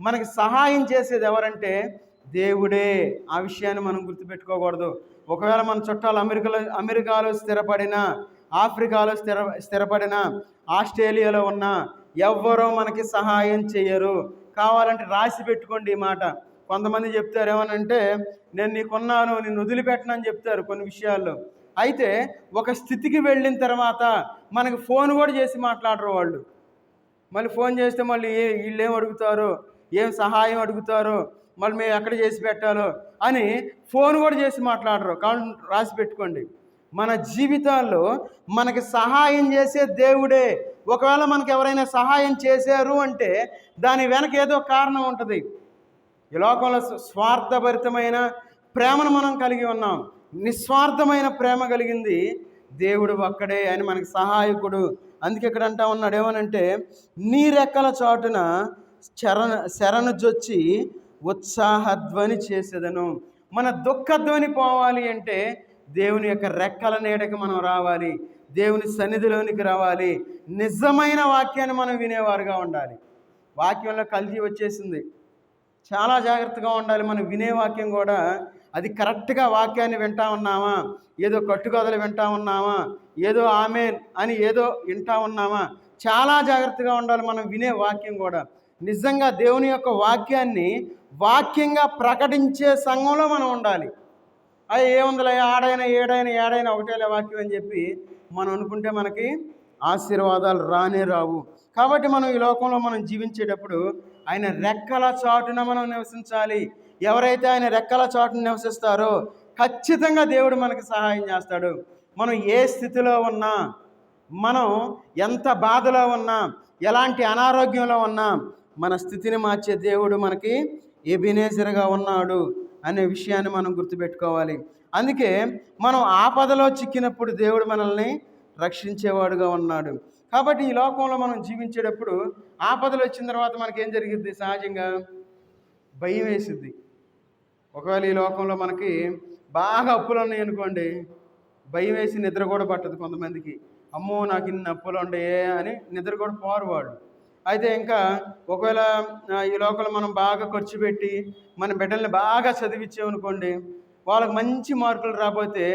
మనకి సహాయం చేసేది ఎవరంటే దేవుడే. ఆ విషయాన్ని మనం గుర్తుపెట్టుకోకూడదు. ఒకవేళ మన చుట్టాలు అమెరికాలో స్థిరపడినా, ఆఫ్రికాలో స్థిరపడినా, ఆస్ట్రేలియాలో ఉన్నా ఎవ్వరూ మనకి సహాయం చేయరు. కావాలంటే రాసి పెట్టుకోండి ఈ మాట. కొంతమంది చెప్తారు ఏమనంటే నేను నీకున్నాను, నిన్ను వదిలిపెట్టనని చెప్తారు కొన్ని విషయాల్లో. అయితే ఒక స్థితికి వెళ్ళిన తర్వాత మనకి ఫోన్ కూడా చేసి మాట్లాడరు వాళ్ళు. మళ్ళీ ఫోన్ చేస్తే మళ్ళీ వీళ్ళు ఏం అడుగుతారో, ఏం సహాయం అడుగుతారో, మళ్ళీ మేము ఎక్కడ చేసి పెట్టాలో అని ఫోన్ కూడా చేసి మాట్లాడరు. కాబట్టి రాసి పెట్టుకోండి, మన జీవితాల్లో మనకి సహాయం చేసే దేవుడే, ఒకవేళ మనకు ఎవరైనా సహాయం చేశారు అంటే దాని వెనక ఏదో కారణం ఉంటుంది. ఈ లోకంలో స్వార్థభరితమైన ప్రేమను మనం కలిగి ఉన్నాం. నిస్వార్థమైన ప్రేమ కలిగింది దేవుడు ఒక్కడే, అని మనకి సహాయకుడు. అందుకే ఇక్కడ అంటా ఉన్నాడు ఏమనంటే, నీ రెక్కల చాటున శరణు జొచ్చి ఉత్సాహధ్వని చేసేదను. మన దుఃఖధ్వని పోవాలి అంటే దేవుని యొక్క రెక్కల నీడకి మనం రావాలి, దేవుని సన్నిధిలోనికి రావాలి, నిజమైన వాక్యాన్ని మనం వినేవారుగా ఉండాలి. వాక్యంలో కల్తీ వచ్చేసింది, చాలా జాగ్రత్తగా ఉండాలి. మనం వినే వాక్యం కూడా అది కరెక్ట్గా వాక్యాన్ని వింటా ఉన్నామా, ఏదో కట్టుకథలు వింటా ఉన్నామా, ఏదో ఆమేన్ అని ఏదో వింటా ఉన్నామా, చాలా జాగ్రత్తగా ఉండాలి మనం వినే వాక్యం కూడా. నిజంగా దేవుని యొక్క వాక్యాన్ని వాక్యంగా ప్రకటించే సంఘంలో మనం ఉండాలి. అది ఏముందిలే, ఆడైనా ఏడైనా ఒకటేలే వాక్యం అని చెప్పి మనం అనుకుంటే మనకి ఆశీర్వాదాలు రానే రావు. కాబట్టి మనం ఈ లోకంలో మనం జీవించేటప్పుడు ఆయన రెక్కల చాటున మనం నివసించాలి. ఎవరైతే ఆయన రెక్కల చాటున నివసిస్తారో ఖచ్చితంగా దేవుడు మనకి సహాయం చేస్తాడు. మనం ఏ స్థితిలో ఉన్నా, మనం ఎంత బాధలో ఉన్నా, ఎలాంటి అనారోగ్యంలో ఉన్నా, మన స్థితిని మార్చే దేవుడు మనకి ఎబెనేజర్గా ఉన్నాడు అనే విషయాన్ని మనం గుర్తుపెట్టుకోవాలి. అందుకే మనం ఆపదలో చిక్కినప్పుడు దేవుడు మనల్ని రక్షించేవాడుగా ఉన్నాడు. కాబట్టి ఈ లోకంలో మనం జీవించేటప్పుడు ఆపదలు వచ్చిన తర్వాత మనకేం జరిగిద్ది? సహజంగా భయం వేసిద్ది. ఒకవేళ ఈ లోకంలో మనకి బాగా అప్పులు ఉన్నాయి అనుకోండి, భయం వేసి నిద్ర కూడా పట్టదు కొంతమందికి. అమ్మో నాకు ఇన్ని అప్పులు ఉండయే అని నిద్ర కూడా పోరు వాళ్ళు. అయితే ఇంకా ఒకవేళ ఈ లోకంలో మనం బాగా ఖర్చు పెట్టి మన బిడ్డల్ని బాగా చదివించామనుకోండి, వాళ్ళకి మంచి మార్కులు రాకపోతే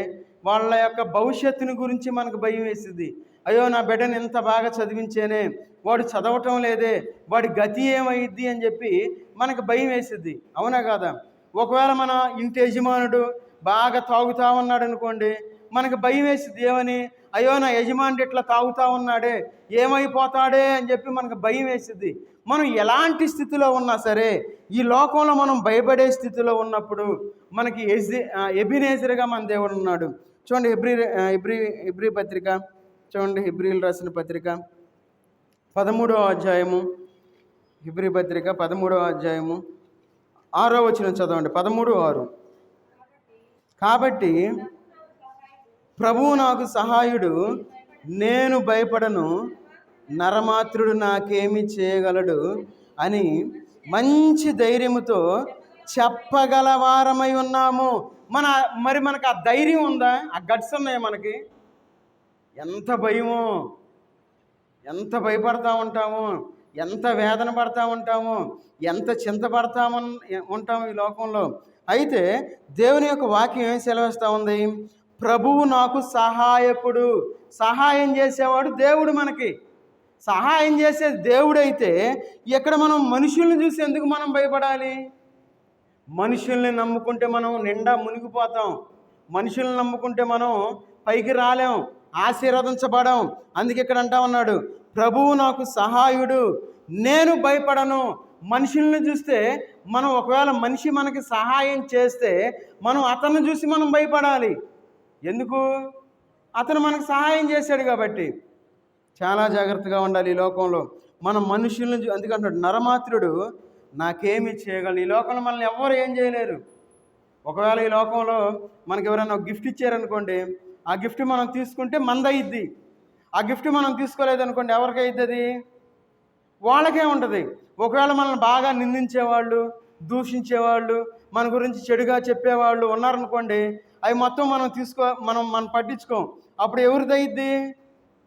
వాళ్ళ యొక్క భవిష్యత్తుని గురించి మనకు భయం వేసింది. అయ్యో నా బిడ్డని ఎంత బాగా చదివించేనే, వాడు చదవటం లేదే, వాడి గతి ఏమైద్ది అని చెప్పి మనకు భయం వేసిద్ది. అవునా కాదా? ఒకవేళ మన ఇంటి యజమానుడు బాగా తాగుతా ఉన్నాడు అనుకోండి, మనకు భయం వేసిద్ది. ఏమని? అయ్యో నా యజమానుడు ఇట్లా తాగుతా ఉన్నాడే, ఏమైపోతాడే అని చెప్పి మనకు భయం వేసిద్ది. మనం ఎలాంటి స్థితిలో ఉన్నా సరే ఈ లోకంలో మనం భయపడే స్థితిలో ఉన్నప్పుడు మనకి ఎబెనేజర్గా మన దేవుడు ఉన్నాడు. చూడండి హెబ్రీ పత్రిక చూడండి, హెబ్రీలు రాసిన పత్రిక 13వ అధ్యాయము, హెబ్రీ పత్రిక 13వ అధ్యాయము 6వ వచనం చదవండి. 13:6. కాబట్టి ప్రభువు నాకు సహాయుడు, నేను భయపడను, నరమాత్రుడు నాకేమి చేయగలడు అని మంచి ధైర్యముతో చెప్పగలవారమై ఉన్నాము. మరి మనకు ఆ ధైర్యం ఉందా? ఆ గట్స్ ఉన్నాయి మనకి? ఎంత భయమో, ఎంత భయపడతా ఉంటాము, ఎంత వేదన పడతా ఉంటాము, ఎంత చింతపడతా ఉంటాము ఈ లోకంలో. అయితే దేవుని యొక్క వాక్యం ఏం సెలవిస్తూ ఉంది? ప్రభువు నాకు సహాయకుడు. సహాయం చేసేవాడు దేవుడు. మనకి సహాయం చేసే దేవుడైతే ఇక్కడ మనం మనుషుల్ని చూసి ఎందుకు మనం భయపడాలి? మనుషుల్ని నమ్ముకుంటే మనం నిండా మునిగిపోతాం. మనుషుల్ని నమ్ముకుంటే మనం పైకి రాలేం, ఆశీర్వదించబడం. అందుకే ఇక్కడ అంటా ఉన్నాడు, ప్రభువు నాకు సహాయుడు, నేను భయపడను. మనుషుల్ని చూస్తే మనం, ఒకవేళ మనిషి మనకి సహాయం చేస్తే మనం అతన్ని చూసి మనం భయపడాలి. ఎందుకు? అతను మనకు సహాయం చేశాడు కాబట్టి. చాలా జాగ్రత్తగా ఉండాలి ఈ లోకంలో మనం మనుషుల్ని. అందుకంటాడు నరమాత్రుడు నాకేమి చేయగలరు. ఈ లోకంలో మనల్ని ఎవ్వరు ఏం చేయలేరు. ఒకవేళ ఈ లోకంలో మనకి ఎవరైనా గిఫ్ట్ ఇచ్చారనుకోండి, ఆ గిఫ్ట్ మనం తీసుకుంటే మందయిద్ది. ఆ గిఫ్ట్ మనం తీసుకోలేదనుకోండి, ఎవరికి అవుతుంది? వాళ్ళకే ఉంటుంది. ఒకవేళ మనల్ని బాగా నిందించేవాళ్ళు, దూషించేవాళ్ళు, మన గురించి చెడుగా చెప్పేవాళ్ళు ఉన్నారనుకోండి, అవి మొత్తం మనం పట్టించుకోం. అప్పుడు ఎవరిది అయిద్ది?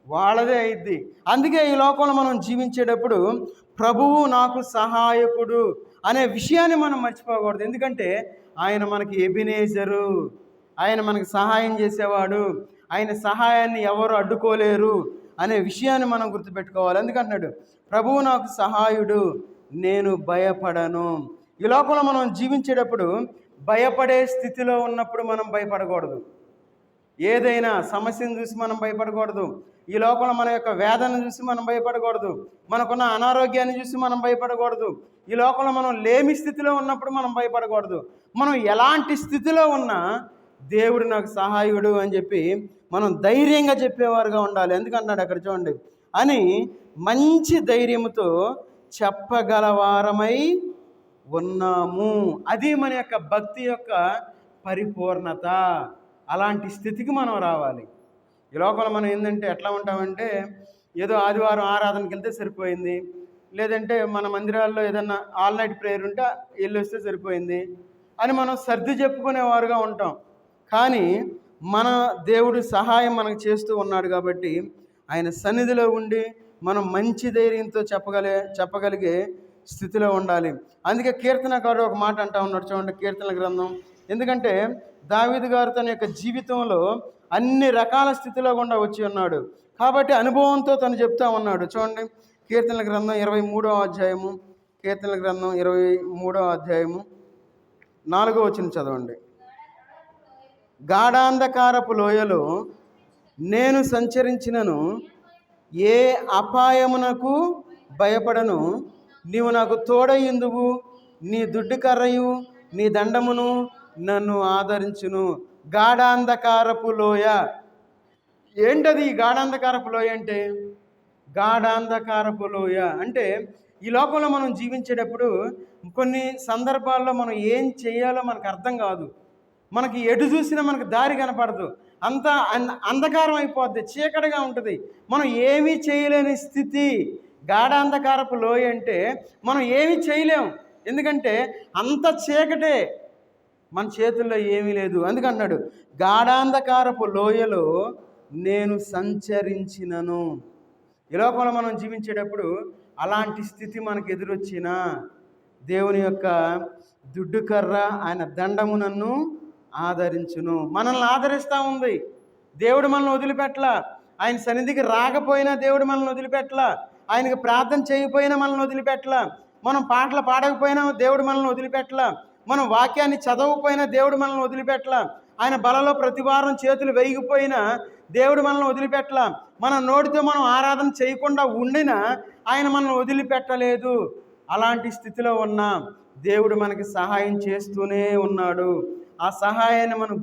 వాళ్ళదే అయిద్ది. అందుకే ఈ లోకంలో మనం జీవించేటప్పుడు ప్రభువు నాకు సహాయకుడు అనే విషయాన్ని మనం మర్చిపోకూడదు. ఎందుకంటే ఆయన మనకి ఎబెనేజరు, ఆయన మనకి సహాయం చేసేవాడు. ఆయన సహాయాన్ని ఎవరు అడ్డుకోలేరు అనే విషయాన్ని మనం గుర్తుపెట్టుకోవాలి. ఎందుకంటున్నాడు ప్రభువు నాకు సహాయుడు, నేను భయపడను. ఈ లోకంలో మనం జీవించేటప్పుడు భయపడే స్థితిలో ఉన్నప్పుడు మనం భయపడకూడదు. ఏదైనా సమస్యను చూసి మనం భయపడకూడదు. ఈ లోకంలో మన యొక్క వేదన చూసి మనం భయపడకూడదు. మనకున్న అనారోగ్యాన్ని చూసి మనం భయపడకూడదు. ఈ లోకంలో మనం లేమి స్థితిలో ఉన్నప్పుడు మనం భయపడకూడదు. మనం ఎలాంటి స్థితిలో ఉన్నా దేవుడు నాకు సహాయుడు అని చెప్పి మనం ధైర్యంగా చెప్పేవారుగా ఉండాలి. ఎందుకంటున్నాడు అక్కడ చూడండి, అని మంచి ధైర్యంతో చెప్పగలవారమై ఉన్నాము. అది మన యొక్క భక్తి యొక్క పరిపూర్ణత. అలాంటి స్థితికి మనం రావాలి. ఈ లోకంలో మనం ఏంటంటే ఎట్లా ఉంటామంటే, ఏదో ఆదివారం ఆరాధనకి వెళ్తే సరిపోయింది, లేదంటే మన మందిరాల్లో ఏదన్నా ఆల్ నైట్ ప్రేయర్ ఉంటే వెళ్ళొస్తే సరిపోయింది అని మనం సర్ది చెప్పుకునేవారుగా ఉంటాం. కానీ మన దేవుడి సహాయం మనకు చేస్తూ ఉన్నాడు కాబట్టి ఆయన సన్నిధిలో ఉండి మనం మంచి ధైర్యంతో చెప్పగలిగే స్థితిలో ఉండాలి. అందుకే కీర్తనకారుడు ఒక మాట అంటా ఉన్నాడు చూడండి, కీర్తన గ్రంథం. ఎందుకంటే దావీదు గారు తన యొక్క జీవితంలో అన్ని రకాల స్థితిలో గుండా వచ్చి ఉన్నాడు కాబట్టి అనుభవంతో తను చెప్తా ఉన్నాడు. చూడండి, కీర్తనల గ్రంథం 23వ అధ్యాయము, కీర్తనల గ్రంథం 23వ అధ్యాయము 4వ వచనం చదవండి. గాఢాంధకారపు లోయలో నేను సంచరించినను ఏ అపాయమునకు భయపడను, నీవు నాకు తోడయ్యుందువు, నీ దుడ్డు కర్రయు నీ దండమును నన్ను ఆదరించును. గాఢాంధకారపు లోయ. ఏంటది గాఢాంధకారపు లోయ అంటే? గాఢాంధకారపు లోయ అంటే ఈ లోకంలో మనం జీవించేటప్పుడు కొన్ని సందర్భాల్లో మనం ఏం చేయాలో మనకు అర్థం కాదు. మనకి ఎటు చూసినా మనకు దారి కనపడదు, అంతా అంధకారం అయిపోద్ది, చీకటిగా ఉంటుంది, మనం ఏమీ చేయలేని స్థితి. గాఢాంధకారపు లోయ అంటే మనం ఏమీ చేయలేము, ఎందుకంటే అంత చీకటే, మన చేతుల్లో ఏమీ లేదు. అందుకన్నాడు గాఢాంధకారపు లోయలో నేను సంచరించినను. ఈ లోకంలో మనం జీవించేటప్పుడు అలాంటి స్థితి మనకు ఎదురొచ్చినా దేవుని యొక్క దుడ్డు కర్ర ఆయన దండము నన్ను ఆదరించును. మనల్ని ఆదరిస్తూ ఉంది. దేవుడు మనల్ని వదిలిపెట్టలా. ఆయన సన్నిధికి రాకపోయినా దేవుడు మనల్ని వదిలిపెట్టలా. ఆయనకి ప్రార్థన చేయకపోయినా మనల్ని వదిలిపెట్టలా. మనం పాటలు పాడకపోయినా దేవుడు మనల్ని వదిలిపెట్టలా. మనం వాక్యాన్ని చదవకపోయినా దేవుడు మనల్ని వదిలిపెట్టలా. ఆయన బలలో ప్రతి వారం చేతులు వేయకపోయినా దేవుడు మనల్ని వదిలిపెట్టలా. మన నోటితో మనం ఆరాధన చేయకుండా ఉండినా ఆయన మనల్ని వదిలిపెట్టలేదు. అలాంటి స్థితిలో ఉన్నా దేవుడు మనకి సహాయం చేస్తూనే ఉన్నాడు. ఆ సహాయాన్ని మనం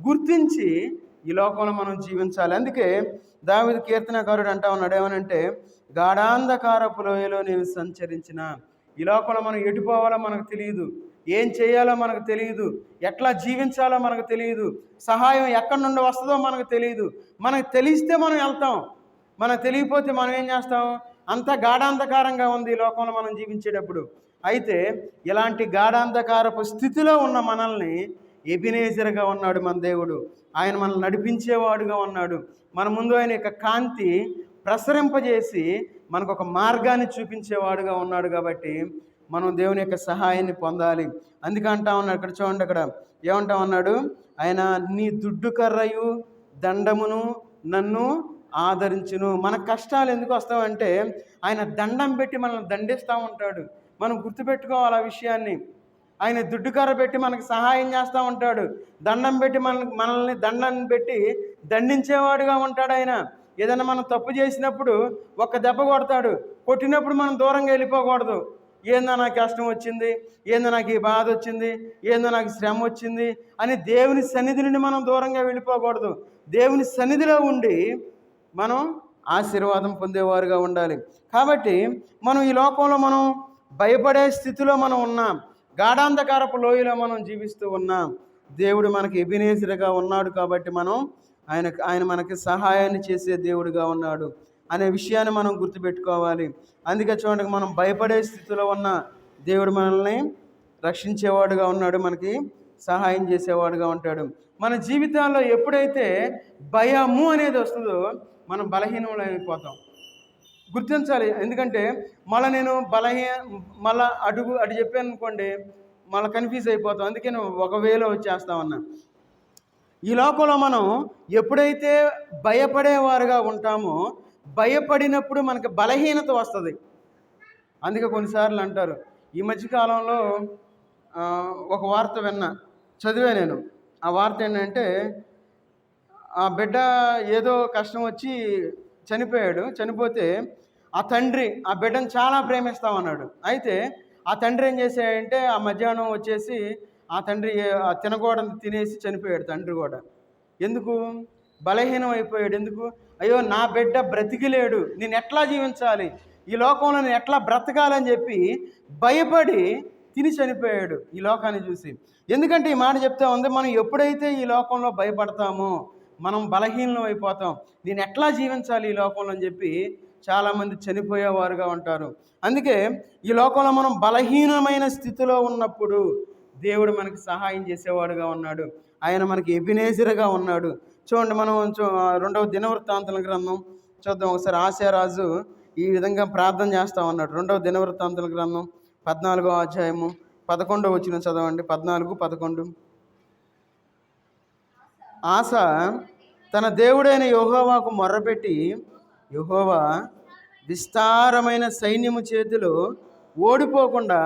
గుర్తించి ఈ లోకంలో మనం జీవించాలి. అందుకే దావీదు కీర్తనకారుడు అంటా ఉన్నాడు, ఏమనంటే గాఢాంధకారపు లోయలో నేను సంచరించిన. ఈ లోకంలో మనం ఎటు పోవాలో మనకు తెలియదు, ఏం చేయాలో మనకు తెలియదు, ఎట్లా జీవించాలో మనకు తెలియదు, సహాయం ఎక్కడి నుండి వస్తుందో మనకు తెలియదు. మనకు తెలిస్తే మనం వెళ్తాం, మనకు తెలియకపోతే మనం ఏం చేస్తాం? అంతా గాఢాంధకారంగా ఉంది ఈ లోకంలో మనం జీవించేటప్పుడు. అయితే ఇలాంటి గాఢాంధకారపు స్థితిలో ఉన్న మనల్ని ఎబినేజర్గా ఉన్నాడు మన దేవుడు. ఆయన మనల్ని నడిపించేవాడుగా ఉన్నాడు. మన ముందు ఆయన యొక్క కాంతి ప్రసరింపజేసి మనకు ఒక మార్గాన్ని చూపించేవాడుగా ఉన్నాడు. కాబట్టి మనం దేవుని యొక్క సహాయాన్ని పొందాలి. అందుకే అంటా ఉన్నాడు, ఇక్కడ చూడండి, అక్కడ ఏమంటా ఉన్నాడు, ఆయన నీ దుడ్డు కర్రయు దండమును నన్ను ఆదరించును. మన కష్టాలు ఎందుకు వస్తామంటే ఆయన దండం పెట్టి మనల్ని దండిస్తూ ఉంటాడు. మనం గుర్తుపెట్టుకోవాలి ఆ విషయాన్ని. ఆయన దుడ్డుకర్ర పెట్టి మనకు సహాయం చేస్తూ ఉంటాడు. దండం పెట్టి మనల్ని దండం పెట్టి దండించేవాడుగా ఉంటాడు ఆయన. ఏదైనా మనం తప్పు చేసినప్పుడు ఒక్క దెబ్బ కొడతాడు. కొట్టినప్పుడు మనం దూరంగా వెళ్ళిపోకూడదు. ఏందో నాకు కష్టం వచ్చింది, ఏందో నాకు ఈ బాధ వచ్చింది, ఏందో నాకు శ్రమ వచ్చింది అని దేవుని సన్నిధి నుండి మనం దూరంగా వెళ్ళిపోకూడదు. దేవుని సన్నిధిలో ఉండి మనం ఆశీర్వాదం పొందేవారుగా ఉండాలి. కాబట్టి మనం ఈ లోకంలో మనం భయపడే స్థితిలో మనం ఉన్నాం, గాఢాంధకారపు లోయలో మనం జీవిస్తూ ఉన్నాం. దేవుడు మనకి ఎబినేజర్గా ఉన్నాడు కాబట్టి మనం ఆయన మనకి సహాయాన్ని చేసే దేవుడిగా ఉన్నాడు అనే విషయాన్ని మనం గుర్తుపెట్టుకోవాలి. అందుకే చూడండి, మనం భయపడే స్థితిలో ఉన్న దేవుడు మనల్ని రక్షించేవాడుగా ఉన్నాడు, మనకి సహాయం చేసేవాడుగా ఉంటాడు. మన జీవితాల్లో ఎప్పుడైతే భయము అనేది వస్తుందో మనం బలహీనంలో అయిపోతాం. గుర్తించాలి. ఎందుకంటే మళ్ళీ నేను మళ్ళీ అటు చెప్పాను అనుకోండి, మళ్ళీ కన్ఫ్యూజ్ అయిపోతాం. అందుకే నేను ఒక వేలో వచ్చేస్తామన్నా. ఈ లోకంలో మనం ఎప్పుడైతే భయపడేవారుగా ఉంటామో భయపడినప్పుడు మనకు బలహీనత వస్తుంది. అందుకే కొన్నిసార్లు అంటారు, ఈ మధ్యకాలంలో ఒక వార్త చదివా నేను. ఆ వార్త ఏంటంటే ఆ బిడ్డ ఏదో కష్టం వచ్చి చనిపోతే ఆ తండ్రి ఆ బిడ్డను చాలా ప్రేమిస్తామన్నాడు. అయితే ఆ తండ్రి ఏం చేశాడంటే ఆ మధ్యాహ్నం వచ్చేసి ఆ తండ్రి తినకూడదు తినేసి చనిపోయాడు తండ్రి కూడా. ఎందుకు? బలహీనం అయిపోయాడు. ఎందుకు? అయ్యో నా బిడ్డ బ్రతికిలేడు, నేను ఎట్లా జీవించాలి, ఈ లోకంలో నేను ఎట్లా బ్రతకాలని చెప్పి భయపడి తిని చనిపోయాడు ఈ లోకాన్ని చూసి. ఎందుకంటే ఈ మాట చెప్తా ఉంది, మనం ఎప్పుడైతే ఈ లోకంలో భయపడతామో మనం బలహీనం అయిపోతాం. నేను ఎట్లా జీవించాలి ఈ లోకంలో అని చెప్పి చాలామంది చనిపోయేవారుగా ఉంటారు. అందుకే ఈ లోకంలో మనం బలహీనమైన స్థితిలో ఉన్నప్పుడు దేవుడు మనకి సహాయం చేసేవాడుగా ఉన్నాడు. ఆయన మనకి ఎబినేజర్గా ఉన్నాడు. చూడండి, మనం 2వ దినవృత్తాంతాల గ్రంథం చూద్దాం ఒకసారి. ఆశారాజు ఈ విధంగా ప్రార్థన చేస్తూ ఉన్నాడు. 2వ దినవృత్తాంతాల గ్రంథం 14వ అధ్యాయము 11వ వచనం చదవండి. 14-11. ఆస తన దేవుడైన యెహోవాకు మొర్రపెట్టి, యెహోవా విస్తారమైన సైన్యము చేతిలో ఓడిపోకుండా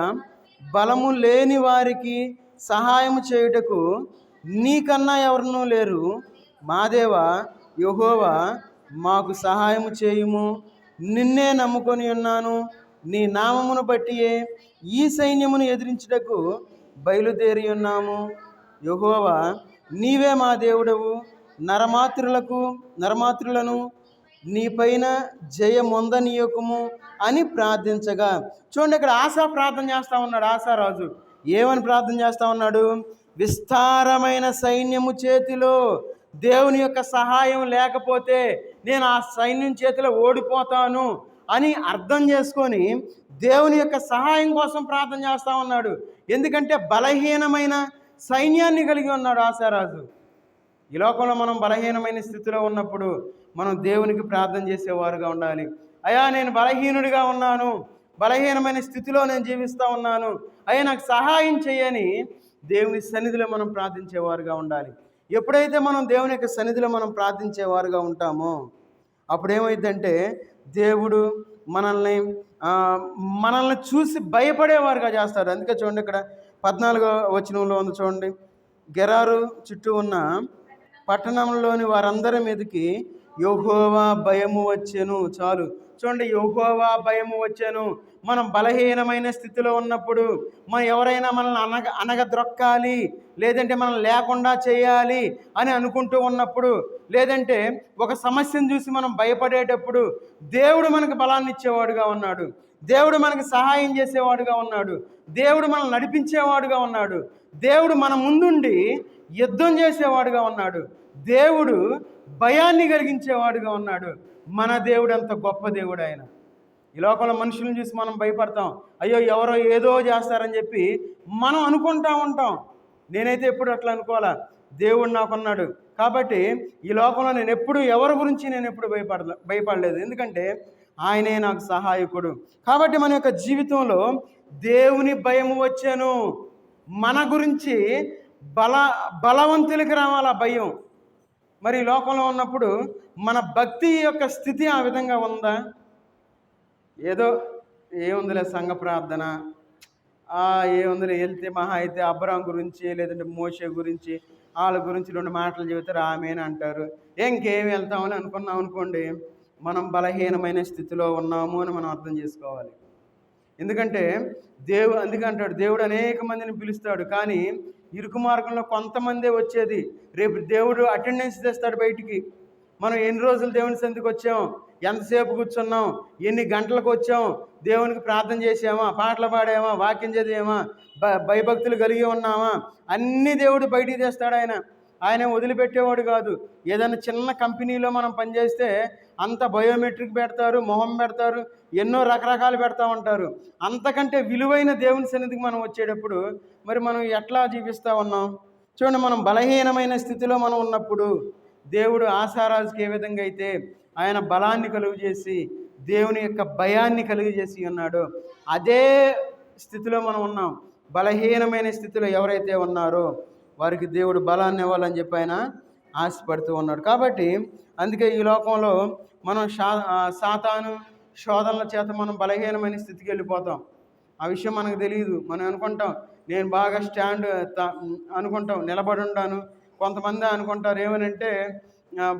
బలము లేని వారికి సహాయము చేయుటకు నీకన్నా ఎవరినూ లేరు. మా దేవా యెహోవా మాకు సహాయము చేయుము. నిన్నే నమ్ముకొని ఉన్నాను. నీ నామమును బట్టియే ఈ సైన్యమును ఎదిరించుటకు బయలుదేరి ఉన్నాము. యెహోవా నీవే మా దేవుడవు. నరమాతృలను నీ పైన జయమొందనీయకుము అని ప్రార్థించగా. చూడండి, ఇక్కడ ఆశా ప్రార్థన చేస్తూ ఉన్నాడు. ఆశారాజు ఏమని ప్రార్థన చేస్తూ ఉన్నాడు? విస్తారమైన సైన్యము చేతిలో దేవుని యొక్క సహాయం లేకపోతే నేను ఆ సైన్యం చేతిలో ఓడిపోతాను అని అర్థం చేసుకొని దేవుని యొక్క సహాయం కోసం ప్రార్థన చేస్తూ ఉన్నాడు. ఎందుకంటే బలహీనమైన సైన్యాన్ని కలిగి ఉన్నాడు ఆశారాజు. ఈ లోకంలో మనం బలహీనమైన స్థితిలో ఉన్నప్పుడు మనం దేవునికి ప్రార్థన చేసేవారుగా ఉండాలి. అయ్యా నేను బలహీనుడిగా ఉన్నాను, బలహీనమైన స్థితిలో నేను జీవిస్తూ ఉన్నాను, అయ్యా నాకు సహాయం చేయని దేవుని సన్నిధిలో మనం ప్రార్థించేవారుగా ఉండాలి. ఎప్పుడైతే మనం దేవుని యొక్క సన్నిధిలో మనం ప్రార్థించేవారుగా ఉంటామో అప్పుడు ఏమైందంటే దేవుడు మనల్ని చూసి భయపడేవారుగా చేస్తాడు. అందుకే చూడండి, ఇక్కడ 14వ వచనంలో ఉంది చూడండి. గెరారు చుట్టూ ఉన్న పట్టణంలోని వారందరి మీదకి యెహోవా భయము వచ్చెను. చాలు చూడండి, యెహోవా భయము వచ్చెను. మనం బలహీనమైన స్థితిలో ఉన్నప్పుడు, మనం ఎవరైనా మనల్ని అనగద్రొక్కాలి, లేదంటే మనం లేకుండా చేయాలి అని అనుకుంటూ ఉన్నప్పుడు, లేదంటే ఒక సమస్యను చూసి మనం భయపడేటప్పుడు దేవుడు మనకు బలాన్ని ఇచ్చేవాడుగా ఉన్నాడు. దేవుడు మనకు సహాయం చేసేవాడుగా ఉన్నాడు. దేవుడు మనల్ని నడిపించేవాడుగా ఉన్నాడు. దేవుడు మన ముందుండి యుద్ధం చేసేవాడుగా ఉన్నాడు. దేవుడు భయాన్ని కలిగించేవాడుగా ఉన్నాడు. మన దేవుడు అంత గొప్ప దేవుడు ఆయన. ఈ లోకంలో మనుషులను చూసి మనం భయపడతాం. అయ్యో ఎవరో ఏదో చేస్తారని చెప్పి మనం అనుకుంటా ఉంటాం. నేనైతే ఎప్పుడు అట్లా అనుకోవాలా. దేవుడు నాకున్నాడు కాబట్టి ఈ లోకంలో నేను ఎప్పుడు ఎవరి గురించి నేను ఎప్పుడు భయపడలేదు. ఎందుకంటే ఆయనే నాకు సహాయకుడు. కాబట్టి మన యొక్క జీవితంలో దేవుని భయము వచ్చాను. మన గురించి బలవంతులకి రావాలా భయం. మరి ఈ లోకంలో ఉన్నప్పుడు మన భక్తి యొక్క స్థితి ఆ విధంగా ఉందా? ఏదో ఏముందిలే సంఘ ప్రార్థన, ఏముందిలే వెళ్తే మహా అయితే అబ్రాం గురించి లేదంటే మోషే గురించి వాళ్ళ గురించి 2 మాటలు చెబుతారు, ఆమెను అంటారు, ఇంకేం వెళ్తామని అనుకున్నాం అనుకోండి, మనం బలహీనమైన స్థితిలో ఉన్నాము అని మనం అర్థం చేసుకోవాలి. ఎందుకంటే అందుకంటాడు దేవుడు అనేక మందిని పిలుస్తాడు, కానీ ఇరుకు మార్గంలో కొంతమందే వచ్చేది. రేపు దేవుడు అటెండెన్స్ తెస్తాడు బయటికి. మనం ఎన్ని రోజులు దేవుని సన్నిధికి వచ్చాం, ఎంతసేపు కూర్చున్నాం, ఎన్ని గంటలకు వచ్చాం, దేవునికి ప్రార్థన చేసామా, పాటలు పాడామా, వాక్యం చదివామా, భయభక్తులు కలిగి ఉన్నామా, అన్నీ దేవుడు బయటికి తెస్తాడు. ఆయన వదిలిపెట్టేవాడు కాదు. ఏదైనా చిన్న కంపెనీలో మనం పనిచేస్తే అంత బయోమెట్రిక్ పెడతారు, మొహం పెడతారు, ఎన్నో రకరకాలు పెడతా ఉంటారు. అంతకంటే విలువైన దేవుని సన్నిధికి మనం వచ్చేటప్పుడు మరి మనం ఎట్లా జీవిస్తూ ఉన్నాం? చూడండి, మనం బలహీనమైన స్థితిలో మనం ఉన్నప్పుడు దేవుడు ఆశారాజుకి ఏ విధంగా అయితే ఆయన బలాన్ని కలుగజేసి దేవుని యొక్క భయాన్ని కలుగజేసి ఉన్నాడు, అదే స్థితిలో మనం ఉన్నాం. బలహీనమైన స్థితిలో ఎవరైతే ఉన్నారో వారికి దేవుడు బలాన్ని ఇవ్వాలని చెప్పి ఆయన ఆశపడుతూ ఉన్నాడు. కాబట్టి అందుకే ఈ లోకంలో మనం సాతాను శోధనల చేత మనం బలహీనమైన స్థితికి వెళ్ళిపోతాం. ఆ విషయం మనకు తెలియదు. మనం అనుకుంటాం నేను బాగా అనుకుంటాం, నిలబడి ఉంటాను. కొంతమంది అనుకుంటారు ఏమనంటే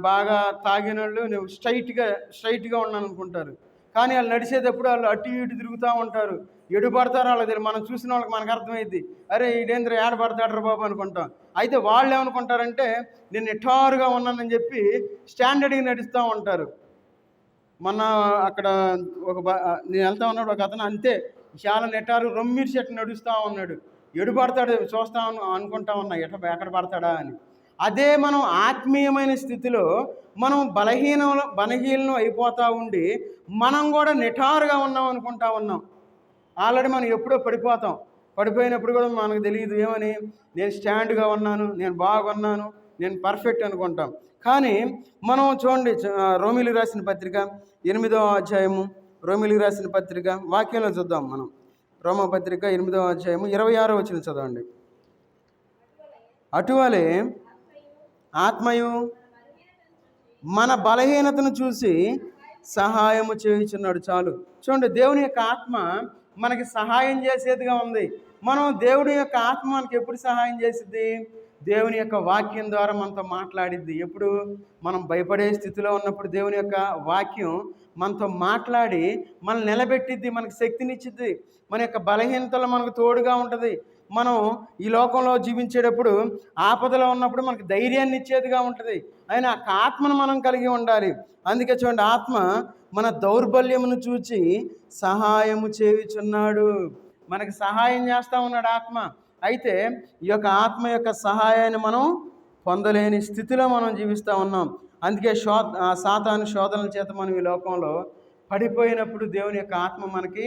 బాగా తాగిన వాళ్ళు నువ్వు స్ట్రైట్గా ఉన్నాను అనుకుంటారు. కానీ వాళ్ళు నడిచేటప్పుడు వాళ్ళు అటు ఇటు తిరుగుతూ ఉంటారు. ఎడు పడతారో వాళ్ళకి తెలియదు. మనం చూసిన వాళ్ళకి మనకు అర్థమైంది, అరే ఈడేంద్ర ఏడ పడతాడు బాబు అనుకుంటాం. అయితే వాళ్ళు ఏమనుకుంటారంటే నేను నిఠారుగా ఉన్నానని చెప్పి స్టాండర్డ్గా నడుస్తూ ఉంటారు. మొన్న అక్కడ నేను వెళ్తా ఉన్నాడు ఒక అతను, అంతే చాలా నిఠారు రొమ్మిరి చెట్టు నడుస్తూ ఉన్నాడు. ఎడు పడతాడు చూస్తా అనుకుంటా ఉన్నా ఎక్కడ పడతాడా అని. అదే మనం ఆత్మీయమైన స్థితిలో మనం బలహీనం అయిపోతూ ఉండి మనం కూడా నిఠారుగా ఉన్నాం అనుకుంటా ఉన్నాం. ఆల్రెడీ మనం ఎప్పుడో పడిపోయినప్పుడు కూడా మనకు తెలియదు ఏమని, నేను స్టాండ్గా ఉన్నాను, నేను బాగున్నాను, నేను పర్ఫెక్ట్ అనుకుంటాం. కానీ మనం చూడండి, రోమిలికి రాసిన పత్రిక 8వ అధ్యాయము, రోమిలికి రాసిన పత్రిక వాక్యంలో చూద్దాం మనం. రోమ పత్రిక 8వ అధ్యాయము 26వ వచనం చదవండి. అటువలే ఆత్మయు మన బలహీనతను చూసి సహాయము చేయుచున్నాడు. చాలు చూడండి, దేవుని యొక్క ఆత్మ మనకి సహాయం చేసేదిగా ఉంది. మనం దేవుడి యొక్క ఆత్మ మనకి ఎప్పుడు సహాయం చేసిద్ది? దేవుని యొక్క వాక్యం ద్వారా మనతో మాట్లాడిద్ది. ఎప్పుడు మనం భయపడే స్థితిలో ఉన్నప్పుడు దేవుని యొక్క వాక్యం మనతో మాట్లాడి మనల్ని నిలబెట్టిద్ది, మనకు శక్తినిచ్చిద్ది, మన యొక్క బలహీనతలో మనకు తోడుగా ఉంటుంది. మనం ఈ లోకంలో జీవించేటప్పుడు ఆపదలో ఉన్నప్పుడు మనకు ధైర్యాన్ని ఇచ్చేదిగా ఉంటుంది. అయినా ఆత్మను మనం కలిగి ఉండాలి. అందుకే చూడండి, ఆత్మ మన దౌర్బల్యమును చూచి సహాయము చేయుచున్నాడు. మనకి సహాయం చేస్తూ ఉన్నాడు ఆత్మ. అయితే ఈ యొక్క ఆత్మ యొక్క సహాయాన్ని మనం పొందలేని స్థితిలో మనం జీవిస్తూ ఉన్నాం. అందుకే సాతాను శోధనల చేత మనం ఈ లోకంలో పడిపోయినప్పుడు దేవుని యొక్క ఆత్మ మనకి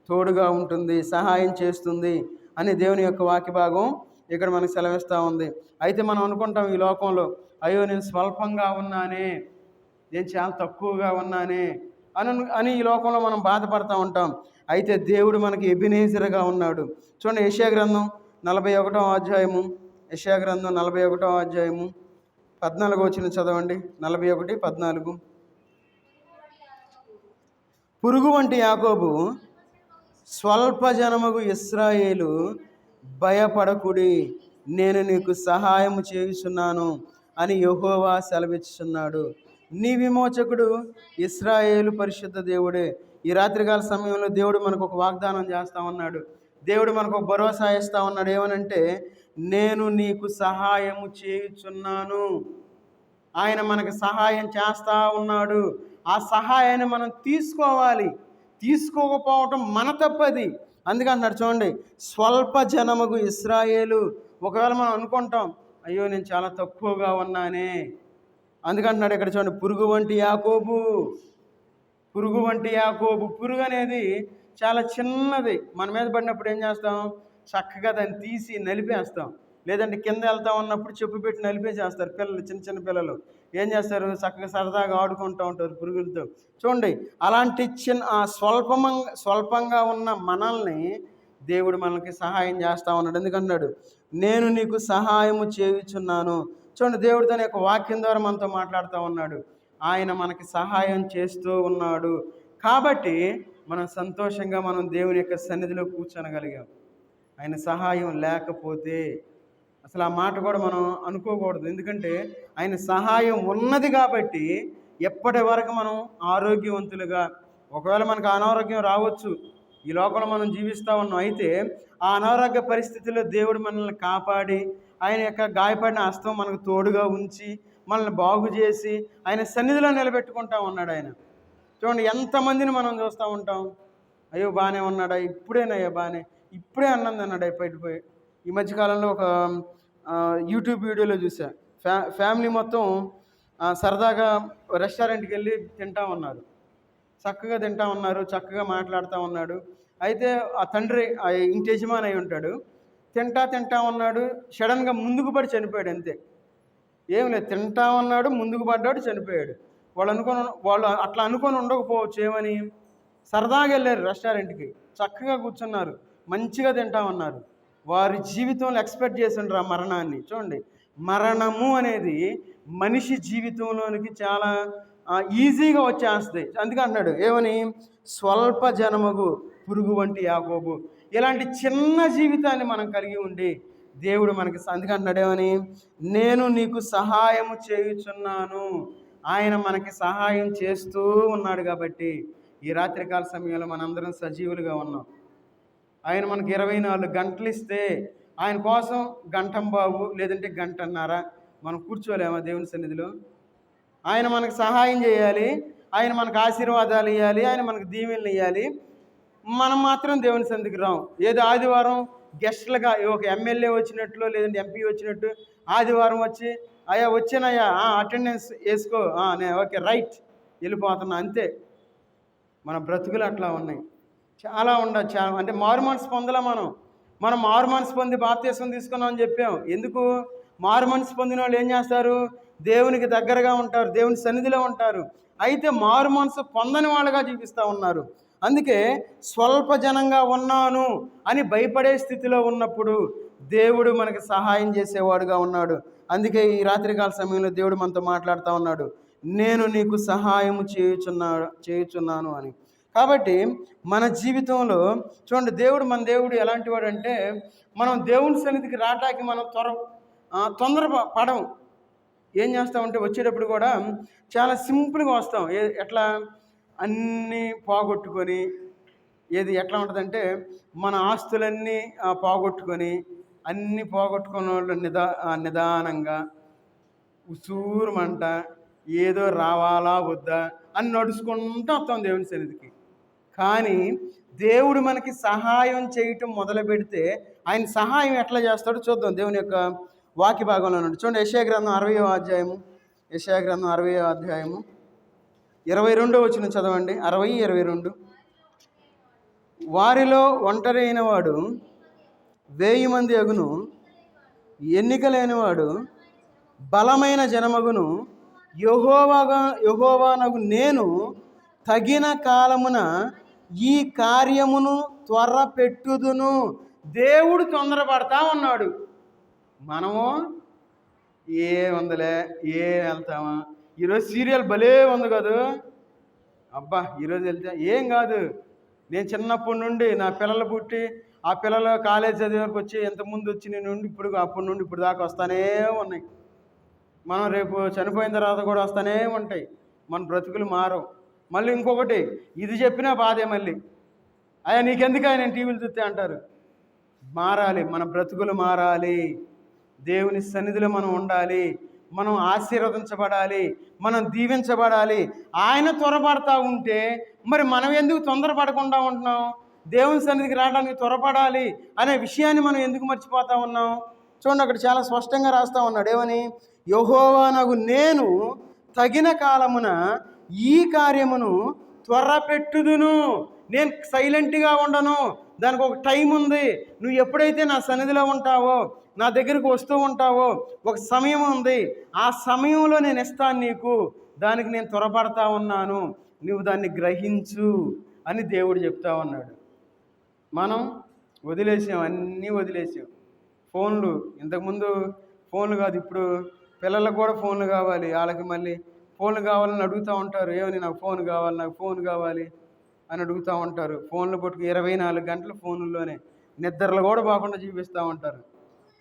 తోడుగా ఉంటుంది, సహాయం చేస్తుంది అని దేవుని యొక్క వాక్య భాగం ఇక్కడ మనకు సెలవిస్తూ ఉంది. అయితే మనం అనుకుంటాం ఈ లోకంలో, అయ్యో నేను స్వల్పంగా ఉన్నానే, నేను చాలా తక్కువగా ఉన్నానే అని ఈ లోకంలో మనం బాధపడుతూ ఉంటాం. అయితే దేవుడు మనకి ఎబినేజర్గా ఉన్నాడు. చూడండి, యెషయా గ్రంథం 41వ అధ్యాయము, యెషయా గ్రంథం 41వ అధ్యాయము 14వ వచనం చదవండి. 41:14. పురుగు వంటి యాకోబు, స్వల్ప జనముగు ఇశ్రాయేలు, భయపడకుడి, నేను నీకు సహాయము చేయుచున్నాను అని యెహోవా సెలవిచ్చుచున్నాడు. నీ విమోచకుడు ఇశ్రాయేలు పరిశుద్ధ దేవుడే. ఈ రాత్రికాల సమయంలో దేవుడు మనకు ఒక వాగ్దానం చేస్తూ ఉన్నాడు. దేవుడు మనకు ఒక భరోసా ఇస్తూ ఉన్నాడు. ఏమనంటే, నేను నీకు సహాయము చేయుచున్నాను. ఆయన మనకు సహాయం చేస్తూ ఉన్నాడు. ఆ సహాయాన్ని మనం తీసుకోవాలి. తీసుకోకపోవటం మన తప్పది. అందుకంటున్నాడు చూడండి, స్వల్ప జనముగు ఇశ్రాయేలు. ఒకవేళ మనం అనుకుంటాం, అయ్యో నేను చాలా తక్కువగా ఉన్నానే. అందుకంటున్నాడు ఇక్కడ చూడండి, పురుగు వంటి యాకోబు. పురుగు వంటి యాకోబు. పురుగు అనేది చాలా చిన్నది. మన మీద పడినప్పుడు ఏం చేస్తాం? చక్కగా దాన్ని తీసి నలిపేస్తాం. లేదంటే కింద వెళ్తా ఉన్నప్పుడు చెప్పు పెట్టి నలిపేసేస్తారు పిల్లలు. చిన్న చిన్న పిల్లలు ఏం చేస్తారు? చక్కగా సరదాగా ఆడుకుంటూ ఉంటారు పురుగులతో. చూడండి, అలాంటి స్వల్పంగా ఉన్న మనల్ని దేవుడు మనకి సహాయం చేస్తూ ఉన్నాడు. ఎందుకన్నాడు, నేను నీకు సహాయము చేయుచున్నాను. చూడండి, దేవుడు తన యొక్క వాక్యం ద్వారా మనతో మాట్లాడుతూ ఉన్నాడు. ఆయన మనకి సహాయం చేస్తూ ఉన్నాడు. కాబట్టి మనం సంతోషంగా మనం దేవుని యొక్క సన్నిధిలో కూర్చోనగలిగాం. ఆయన సహాయం లేకపోతే అసలు ఆ మాట కూడా మనం అనుకోకూడదు. ఎందుకంటే ఆయన సహాయం ఉన్నది కాబట్టి ఎప్పటి వరకు మనం ఆరోగ్యవంతులుగా, ఒకవేళ మనకు అనారోగ్యం రావచ్చు, ఈ లోకంలో మనం జీవిస్తూ ఉన్నాం. అయితే ఆ అనారోగ్య పరిస్థితుల్లో దేవుడు మనల్ని కాపాడి ఆయన యొక్క గాయపడిన హస్తం మనకు తోడుగా ఉంచి మనల్ని బాగు చేసి ఆయన సన్నిధిలో నిలబెట్టుకుంటా ఉన్నాడు ఆయన. చూడండి, ఎంతమందిని మనం చూస్తూ ఉంటాం, అయ్యో బాగానే ఉన్నాడా, ఇప్పుడేనయ్యా బాగానే, ఇప్పుడే అన్నది అన్నాడు అయిపోయి. ఈ మధ్యకాలంలో ఒక యూట్యూబ్ వీడియోలో చూసా, ఫ్యామిలీ మొత్తం సరదాగా రెస్టారెంట్కి వెళ్ళి తింటా ఉన్నారు. చక్కగా తింటా ఉన్నారు, చక్కగా మాట్లాడుతూ ఉన్నాడు. అయితే ఆ తండ్రి ఆ ఇంటి యజమాని అయి ఉంటాడు. తింటా ఉన్నాడు, సడన్గా ముందుకు పడి చనిపోయాడు. అంతే, ఏం లేదు, తింటా ఉన్నాడు, ముందుకు పడ్డాడు, చనిపోయాడు. వాళ్ళు అట్లా అనుకొని ఉండకపోవచ్చు. ఏమని? సరదాగా వెళ్ళారు రెస్టారెంట్కి, చక్కగా కూర్చున్నారు, మంచిగా తింటా ఉన్నారు. వారి జీవితంలో ఎక్స్పెక్ట్ చేసి ఉండరు ఆ మరణాన్ని. చూడండి, మరణము అనేది మనిషి జీవితంలోనికి చాలా ఈజీగా వచ్చేస్తుంది. అందుకే అంటున్నాడు ఏమని, స్వల్ప జనముగు పురుగు వంటి యాకోబు. ఇలాంటి చిన్న జీవితాన్ని మనం కలిగి ఉండి దేవుడు మనకి అందుకే అంటున్నాడు ఏమని, నేను నీకు సహాయము చేయుచున్నాను. ఆయన మనకి సహాయం చేస్తూ ఉన్నాడు కాబట్టి ఈ రాత్రికాల సమయంలో మనందరం సజీవులుగా ఉన్నాం. ఆయన మనకు 24 గంటలు ఇస్తే ఆయన కోసం గంటంబాబు లేదంటే గంటన్నర మనం కూర్చోలేమా దేవుని సన్నిధిలో? ఆయన మనకు సహాయం చేయాలి, ఆయన మనకు ఆశీర్వాదాలు ఇవ్వాలి, ఆయన మనకు దీవెనలు ఇవ్వాలి. మనం మాత్రం దేవుని సన్నిధికి రాం. ఏదో ఆదివారం గెస్ట్లుగా ఒక ఎమ్మెల్యే వచ్చినట్లు లేదంటే ఎంపీ వచ్చినట్టు ఆదివారం వచ్చి అయ్యా వచ్చానయ్యా అటెండెన్స్ వేసుకో ఓకే రైట్ వెళ్ళిపోతున్నా అంతే. మన బ్రతుకులు అట్లా ఉన్నాయి. చాలా అంటే మారు మనసు పొందలా. మనం మారు మనసు పొంది బాప్తీసం తీసుకున్నాం అని చెప్పాం. ఎందుకు? మారు మనసు పొందిన వాళ్ళు ఏం చేస్తారు? దేవునికి దగ్గరగా ఉంటారు, దేవుని సన్నిధిలో ఉంటారు. అయితే మారు మనసు పొందని వాళ్ళుగా జీవిస్తూ ఉన్నారు. అందుకే స్వల్ప జనంగా ఉన్నాను అని భయపడే స్థితిలో ఉన్నప్పుడు దేవుడు మనకి సహాయం చేసేవాడుగా ఉన్నాడు. అందుకే ఈ రాత్రికాల సమయంలో దేవుడు మనతో మాట్లాడుతూ ఉన్నాడు, నేను నీకు సహాయం చేయుచున్నాను అని. కాబట్టి మన జీవితంలో చూడండి, మన దేవుడు ఎలాంటి వాడు అంటే, మనం దేవుని సన్నిధికి రావటానికి మనం తొందర పడం. ఏం చేస్తామంటే వచ్చేటప్పుడు కూడా చాలా సింపుల్గా వస్తాం. ఎట్లా అన్నీ పోగొట్టుకొని, ఎట్లా ఉంటుందంటే మన ఆస్తులన్నీ పోగొట్టుకొని, అన్నీ పోగొట్టుకున్న వాళ్ళు నిదానంగా ఉసూరుమంట ఏదో రావాలా వద్దా అని నడుచుకుంటూ వస్తాం దేవుని సన్నిధికి. కానీ దేవుడు మనకి సహాయం చేయటం మొదలు పెడితే ఆయన సహాయం ఎట్లా చేస్తాడో చూద్దాం. దేవుని యొక్క వాక్య భాగంలో నుండి చూడండి, యెషయా గ్రంథం 60వ అధ్యాయము, యెషయా గ్రంథం 60వ అధ్యాయము 22వ వచనం చదవండి. 60:22. వారిలో ఒంటరి అయిన వాడు 1000 మంది అగును, ఎన్నిక లేనివాడు బలమైన జనమగును. యెహోవానగు నేను తగిన కాలమున ఈ కార్యమును త్వరపెట్టుదును. దేవుడు తొందరపడతా ఉన్నాడు. మనము ఉందిలే వెళ్తామా, ఈరోజు సీరియల్ భలే ఉంది కదా, అబ్బా ఈరోజు వెళ్తే ఏం కాదు. నేను చిన్నప్పటి నుండి నా పిల్లలు పుట్టి ఆ పిల్లలు కాలేజ్ చదివే వరకు వచ్చి ఎంతమంది వచ్చి నుండి అప్పటి నుండి ఇప్పుడు దాకా వస్తానే ఉన్నాయి. మనం రేపు చనిపోయిన తర్వాత కూడా వస్తానే ఉంటాయి. మన బ్రతుకులు మారవు. మళ్ళీ ఇంకొకటి, ఇది చెప్పినా బాధే. మళ్ళీ అయ్యా నీకెందుకు నేను టీవీలు చూస్తే అంటారు. మారాలి, మన బ్రతుకులు మారాలి. దేవుని సన్నిధిలో మనం ఉండాలి, మనం ఆశీర్వదించబడాలి, మనం దీవించబడాలి. ఆయన త్వరపడతా ఉంటే మరి మనం ఎందుకు తొందరపడకుండా ఉంటున్నాం? దేవుని సన్నిధికి రావడానికి త్వరపడాలి అనే విషయాన్ని మనం ఎందుకు మర్చిపోతా ఉన్నాం? చూడండి, అక్కడ చాలా స్పష్టంగా రాస్తా ఉన్నాడు. ఏమని? యెహోవానగు నేను తగిన కాలమున ఈ కార్యమును త్వరపెట్టుదును. నేను సైలెంట్గా ఉండను, దానికి ఒక టైం ఉంది. నువ్వు ఎప్పుడైతే నా సన్నిధిలో ఉంటావో, నా దగ్గరకు వస్తూ ఉంటావో, ఒక సమయం ఉంది. ఆ సమయంలో నేను ఇస్తాను నీకు, దానికి నేను త్వరపడతా ఉన్నాను, నువ్వు దాన్ని గ్రహించు అని దేవుడు చెప్తా ఉన్నాడు. మనం వదిలేసాం, అన్నీ వదిలేసాం. ఫోన్లు, ఇంతకుముందు ఫోన్లు కాదు, ఇప్పుడు పిల్లలకు కూడా ఫోన్లు కావాలి. వాళ్ళకి మళ్ళీ ఫోన్లు కావాలని అడుగుతూ ఉంటారు. ఏమని? నాకు ఫోన్ కావాలి అని అడుగుతూ ఉంటారు. ఫోన్లు పట్టుకు 24 గంటలు ఫోన్లోనే, నిద్రలు కూడా పోకుండా జీవిస్తూ ఉంటారు.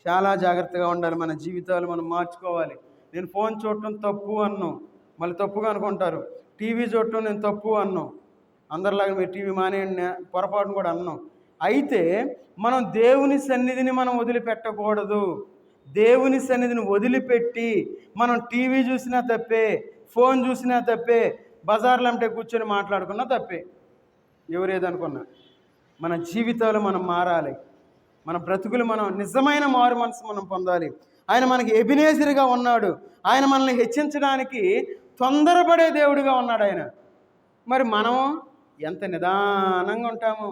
చాలా జాగ్రత్తగా ఉండాలి. మన జీవితాలు మనం మార్చుకోవాలి. నేను ఫోన్ చూడటం తప్పు అన్నాం, మళ్ళీ తప్పుగా అనుకుంటారు. టీవీ చూడటం నేను తప్పు అన్నాం, అందరిలాగా మీరు టీవీ మానేయండి పొరపాటును కూడా అన్నాం. అయితే మనం దేవుని సన్నిధిని మనం వదిలిపెట్టకూడదు. దేవుని సన్నిధిని వదిలిపెట్టి మనం టీవీ చూసినా తప్పే, ఫోన్ చూసినా తప్పే, బజార్లో అంటే కూర్చొని మాట్లాడుకున్నా తప్పే. ఎవరేదనుకున్నా మన జీవితాలు మనం మారాలి. మన బ్రతుకులు మనం నిజమైన మారు మనసు మనం పొందాలి. ఆయన మనకి ఎబినేజర్గా ఉన్నాడు. ఆయన మనల్ని హెచ్చించడానికి తొందరపడే దేవుడిగా ఉన్నాడు ఆయన. మరి మనము ఎంత నిదానంగా ఉంటాము?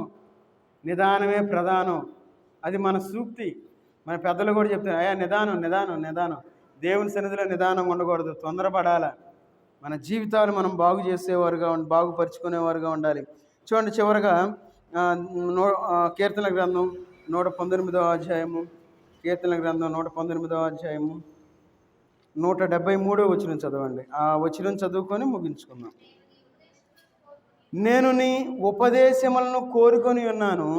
నిదానమే ప్రధానం. అది మన సూక్తి. మన పెద్దలు కూడా చెప్తారు, అయ్యా నిదానం నిదానం నిదానం. దేవుని సన్నిధిలో నిదానంగా ఉండకూడదు, తొందరపడాల. మన జీవితాలు మనం బాగుపరుచుకునేవారుగా ఉండాలి. చూడండి, చివరిగా కీర్తన గ్రంథం 119వ అధ్యాయము, కీర్తన గ్రంథం 119వ అధ్యాయము 173వ వచనం చదవండి. ఆ వచనం చదువుకొని ముగించుకుందాం. నేను నీ ఉపదేశములను కోరుకొని ఉన్నాను,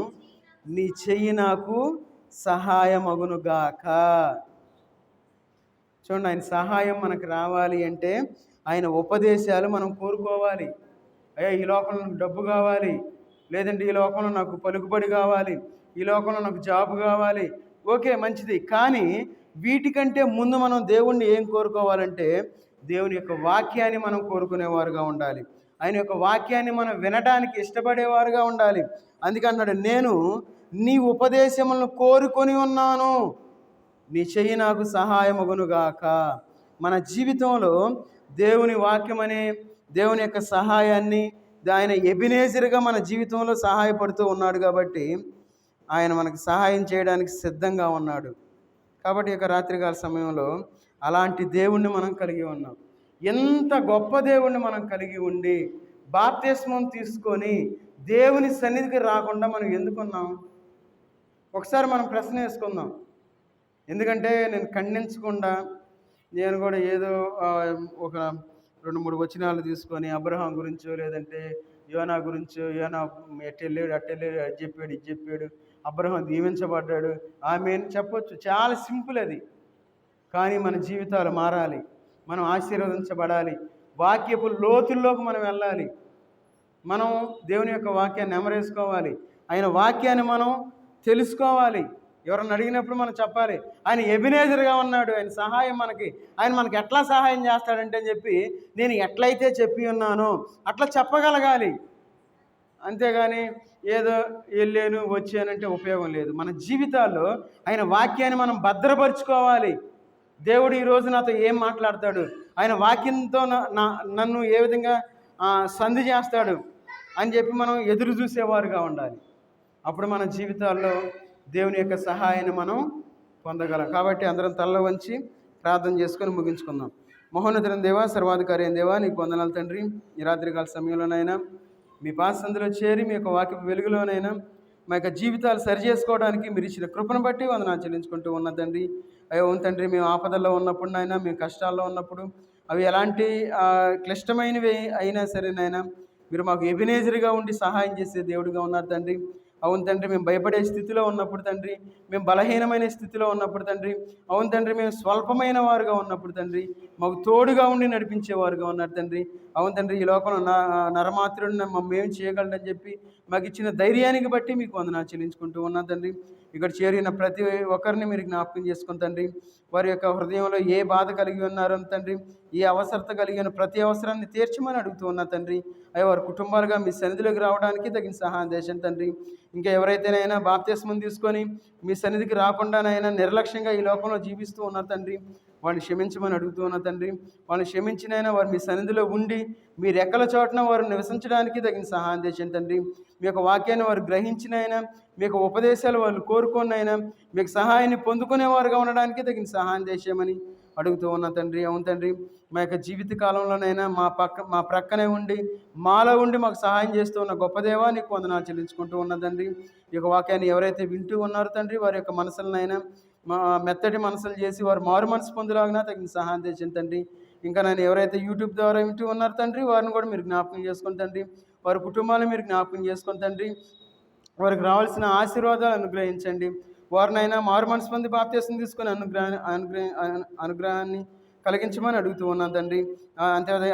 నీ చెయ్యి నాకు సహాయమగునుగాక. చూడండి, ఆయన సహాయం మనకు రావాలి అంటే ఆయన ఉపదేశాలు మనం కోరుకోవాలి. అయ్యా ఈ లోకంలో నాకు డబ్బు కావాలి, లేదంటే ఈ లోకంలో నాకు పలుకుబడి కావాలి, ఈ లోకంలో నాకు జాబ్ కావాలి. ఓకే, మంచిది. కానీ వీటికంటే ముందు మనం దేవుణ్ణి ఏం కోరుకోవాలంటే దేవుని యొక్క వాక్యాన్ని మనం కోరుకునేవారుగా ఉండాలి. ఆయన యొక్క వాక్యాన్ని మనం వినడానికి ఇష్టపడేవారుగా ఉండాలి. అందుకన్నాడు, నేను నీ ఉపదేశములను కోరుకొని ఉన్నాను, నీ చెయ్యి నాకు సహాయమగునుగాక. మన జీవితంలో దేవుని వాక్యం అనే దేవుని యొక్క సహాయాన్ని, ఆయన ఎబినేజర్గా మన జీవితంలో సహాయపడుతూ ఉన్నాడు కాబట్టి ఆయన మనకు సహాయం చేయడానికి సిద్ధంగా ఉన్నాడు. కాబట్టి ఇక రాత్రికాల సమయంలో అలాంటి దేవుణ్ణి మనం కలిగి ఉన్నాం. ఎంత గొప్ప దేవుణ్ణి మనం కలిగి ఉండి బాప్తిస్మం తీసుకొని దేవుని సన్నిధికి రాకుండా మనం ఎందుకున్నాం? ఒకసారి మనం ప్రశ్న వేసుకుందాం. ఎందుకంటే నేను ఖండించకుండా నేను కూడా ఏదో ఒక 2-3 వచనాలు తీసుకొని అబ్రహాం గురించో, లేదంటే యోనా గురించో, యోనా ఎట్టెళ్ళాడు అట్టెళ్ళాడు, అది చెప్పాడు ఇది చెప్పాడు, అబ్రహాం దీవించబడ్డాడు, ఆమె చెప్పొచ్చు. చాలా సింపుల్ అది. కానీ మన జీవితాలు మారాలి, మనం ఆశీర్వదించబడాలి, వాక్యపు లోతుల్లోకి మనం వెళ్ళాలి. మనం దేవుని యొక్క వాక్యాన్ని నెమరేసుకోవాలి, ఆయన వాక్యాన్ని మనం తెలుసుకోవాలి. ఎవరన్నా అడిగినప్పుడు మనం చెప్పాలి, ఆయన ఎబినేజర్గా ఉన్నాడు, ఆయన సహాయం ఆయన మనకి ఎట్లా సహాయం చేస్తాడంటే అని చెప్పి నేను ఎట్లయితే చెప్పి ఉన్నానో అట్లా చెప్పగలగాలి. అంతేగాని ఏదో వెళ్ళాను వచ్చానంటే ఉపయోగం లేదు. మన జీవితాల్లో ఆయన వాక్యాన్ని మనం భద్రపరుచుకోవాలి. దేవుడు ఈరోజు నాతో ఏం మాట్లాడతాడు, ఆయన వాక్యంతో నన్ను ఏ విధంగా సంధి చేస్తాడు అని చెప్పి మనం ఎదురు చూసేవారుగా ఉండాలి. అప్పుడు మన జీవితాల్లో దేవుని యొక్క సహాయాన్ని మనం పొందగలం. కాబట్టి అందరం తల్ల వంచి ప్రార్థన చేసుకొని ముగించుకుందాం. మహోన్నతుడైన దేవా, సర్వాధికారి అయిన దేవా, నీకు వందనాలు తండ్రి. ఈ రాత్రికాల సమయంలోనైనా మీ పాసందులో చేరి మీ యొక్క వాక్య వెలుగులోనైనా మా యొక్క జీవితాలు సరి చేసుకోవడానికి మీరు ఇచ్చిన కృపను బట్టి వందనాలు చెల్లించుకుంటూ ఉన్న తండ్రి. అయ్యో తండ్రి, మేము ఆపదల్లో ఉన్నప్పుడు నాయన, మేము కష్టాల్లో ఉన్నప్పుడు, అవి ఎలాంటి క్లిష్టమైనవి అయినా సరే నాయన, మీరు మాకు ఎబినేజర్గా ఉండి సహాయం చేసే దేవుడిగా ఉన్నారు తండ్రి. అవును తండ్రి, మేము భయపడే స్థితిలో ఉన్నప్పుడు తండ్రి, మేము బలహీనమైన స్థితిలో ఉన్నప్పుడు తండ్రి, అవును తండ్రి, మేము స్వల్పమైన వారుగా ఉన్నప్పుడు తండ్రి, మాకు తోడుగా ఉండి నడిపించేవారుగా ఉన్నారు తండ్రి. అవును తండ్రి, ఈ లోకంలో నరమాత్రుడిని మేము చేయగలడని చెప్పి మాకు ఇచ్చిన ధైర్యానికి బట్టి మీకు వందనాలు చెల్లించుకుంటూ ఉన్నాం తండ్రి. ఇక్కడ చేరిన ప్రతి ఒక్కరిని మీరు జ్ఞాపకం చేసుకుని తండ్రి, వారి యొక్క హృదయంలో ఏ బాధ కలిగి ఉన్నారో తండ్రి, ఏ అవసరత కలిగిన ప్రతి అవసరాన్ని తీర్చమని అడుగుతూ ఉన్నా తండ్రి. అయ్యా, వారి కుటుంబాలుగా మీ సన్నిధిలోకి రావడానికి తగిన సహాయం చేయండి తండ్రి. ఇంకా ఎవరైతేనైనా బాప్తిస్మం తీసుకొని మీ సన్నిధికి రాకుండానైనా నిర్లక్ష్యంగా ఈ లోకంలో జీవిస్తూ ఉన్నారు తండ్రి, వాళ్ళని క్షమించమని అడుగుతూ ఉన్నా తండ్రి. వాళ్ళని క్షమించినైనా వారు మీ సన్నిధిలో ఉండి మీ రెక్కల చోటన వారు నివసించడానికి తగిన సహాయం చేయండి తండ్రి. మీ యొక్క వాక్యాన్ని వారు గ్రహించినైనా, మీ యొక్క ఉపదేశాలు వాళ్ళు కోరుకున్నైనా మీకు సహాయాన్ని పొందుకునేవారుగా ఉండడానికి తగిన సహాయం చేసేయమని అడుగుతూ ఉన్నా తండ్రి. అవును తండ్రి, మా యొక్క జీవిత కాలంలోనైనా మా ప్రక్కనే ఉండి మాలో ఉండి మాకు సహాయం చేస్తూ ఉన్న గొప్ప దేవా, నీకు వందనాలు చెల్లించుకుంటూ ఉన్న తండ్రి. ఈ యొక్క వాక్యాన్ని ఎవరైతే వింటూ ఉన్నారో తండ్రి, వారి యొక్క మనసులనైనా మెత్తటి మనసులు చేసి వారు మారు మనసు పొందులాగినా తగిన సహాయం చేసింది తండ్రి. ఇంకా నేను ఎవరైతే యూట్యూబ్ ద్వారా వింటూ ఉన్నారు తండ్రి, వారిని కూడా మీరు జ్ఞాపకం చేసుకుని తండ్రి, వారి కుటుంబాలను మీరు జ్ఞాపకం చేసుకుని తండ్రి, వారికి రావాల్సిన ఆశీర్వాదాలు అనుగ్రహించండి. వారినైనా మారు మనసు పొంది బాప్తిస్మం తీసుకొని అనుగ్రహాన్ని కలిగించమని అడుగుతూ ఉన్నాను తండ్రి.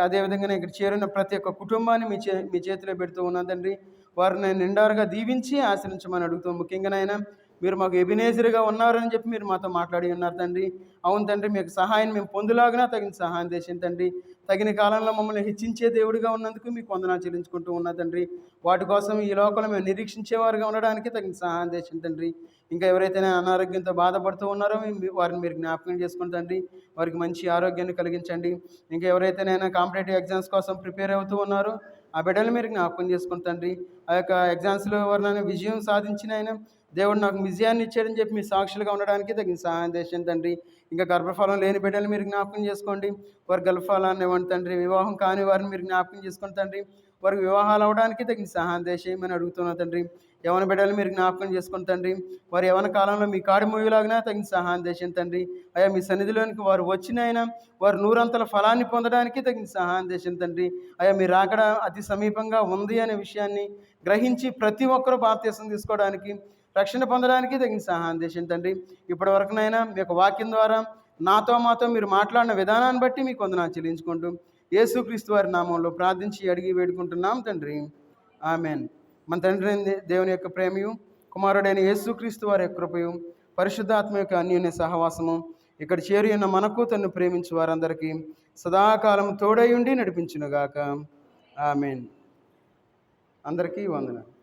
అదేవిధంగా ఇక్కడ చేరిన ప్రతి ఒక్క కుటుంబాన్ని మీ చేతిలో పెడుతూ ఉన్నాను తండ్రి. వారిని నిండారుగా దీవించి ఆశ్రయించమని అడుగుతూ, ముఖ్యంగానైనా మీరు మాకు ఎబినేజర్గా ఉన్నారని చెప్పి మీరు మాతో మాట్లాడి ఉన్నారు తండ్రి. అవును తండ్రి, మీకు సహాయం మేము పొందులాగినా తగిన సహాయం చేసింది తండ్రి. తగిన కాలంలో మమ్మల్ని హెచ్చించే దేవుడిగా ఉన్నందుకు మీకు వందనాలు చెల్లించుకుంటూ ఉన్నా తండ్రి. వాటి కోసం ఈ లోకంలో మేము నిరీక్షించేవారుగా ఉండడానికి తగిన సహాయం చేసింది తండ్రి. ఇంకా ఎవరైతే అనారోగ్యంతో బాధపడుతూ ఉన్నారో వారిని మీరు జ్ఞాపకం చేసుకుని తండ్రి, వారికి మంచి ఆరోగ్యాన్ని కలిగించండి. ఇంకా ఎవరైతేనైనా కాంపిటేటివ్ ఎగ్జామ్స్ కోసం ప్రిపేర్ అవుతూ ఉన్నారో ఆ బిడ్డలు మీరు జ్ఞాపకం చేసుకుని తండ్రి. ఆ యొక్క ఎగ్జామ్స్లో ఎవరినైనా విజయం సాధించిన ఆయన దేవుడు నాకు విజయాన్ని ఇచ్చాడని చెప్పి మీ సాక్షులుగా ఉండడానికి తగిన సహాయం చేయండి తండ్రి. ఇంకా గర్భఫలం లేని బిడ్డలు మీరు జ్ఞాపకం చేసుకోండి, వారి గర్భఫలాన్ని ఇవ్వండి తండ్రి. వివాహం కాని వారిని మీరు జ్ఞాపకం చేసుకోండి తండ్రి, వారికి వివాహాలు అవ్వడానికి తగిన సహాయం చేయమని అడుగుతున్నా తండ్రి. యవన బిడ్డలు మీరు జ్ఞాపకం చేసుకుని తండ్రి, వారి యవన కాలంలో మీ కాడి మూయలాగినా తగిన సహాయం చేయండి తండ్రి. అయ్యా, మీ సన్నిధిలోనికి వారు వచ్చినైనా వారు 100 ఫలాన్ని పొందడానికి తగిన సహాయం చేయండి తండ్రి. అయ్యా, మీరు రాకడ అతి సమీపంగా ఉంది అనే విషయాన్ని గ్రహించి ప్రతి ఒక్కరూ బాప్తిస్మం తీసుకోవడానికి, రక్షణ పొందడానికి తగిన సహాయం చేయండి తండ్రి. ఇప్పటి వరకునైనా మీ యొక్క వాక్యం ద్వారా మాతో మీరు మాట్లాడిన విధానాన్ని బట్టి మీకు వందనాలు చెల్లించుకుంటూ, యేసుక్రీస్తు వారి నామంలో ప్రార్థించి అడిగి వేడుకుంటున్నాం తండ్రి. ఆమెన్. మన తండ్రి అయిన దేవుని యొక్క ప్రేమయు, కుమారుడైన యేసుక్రీస్తు వారి యొక్క కృపయు, పరిశుద్ధాత్మ యొక్క అన్యోన్య సహవాసము ఇక్కడ చేరి ఉన్న మనకు తన్ను ప్రేమించు వారందరికీ సదాకాలం తోడై ఉండి నడిపించునుగాక. ఆమెన్. అందరికీ వందనాలు.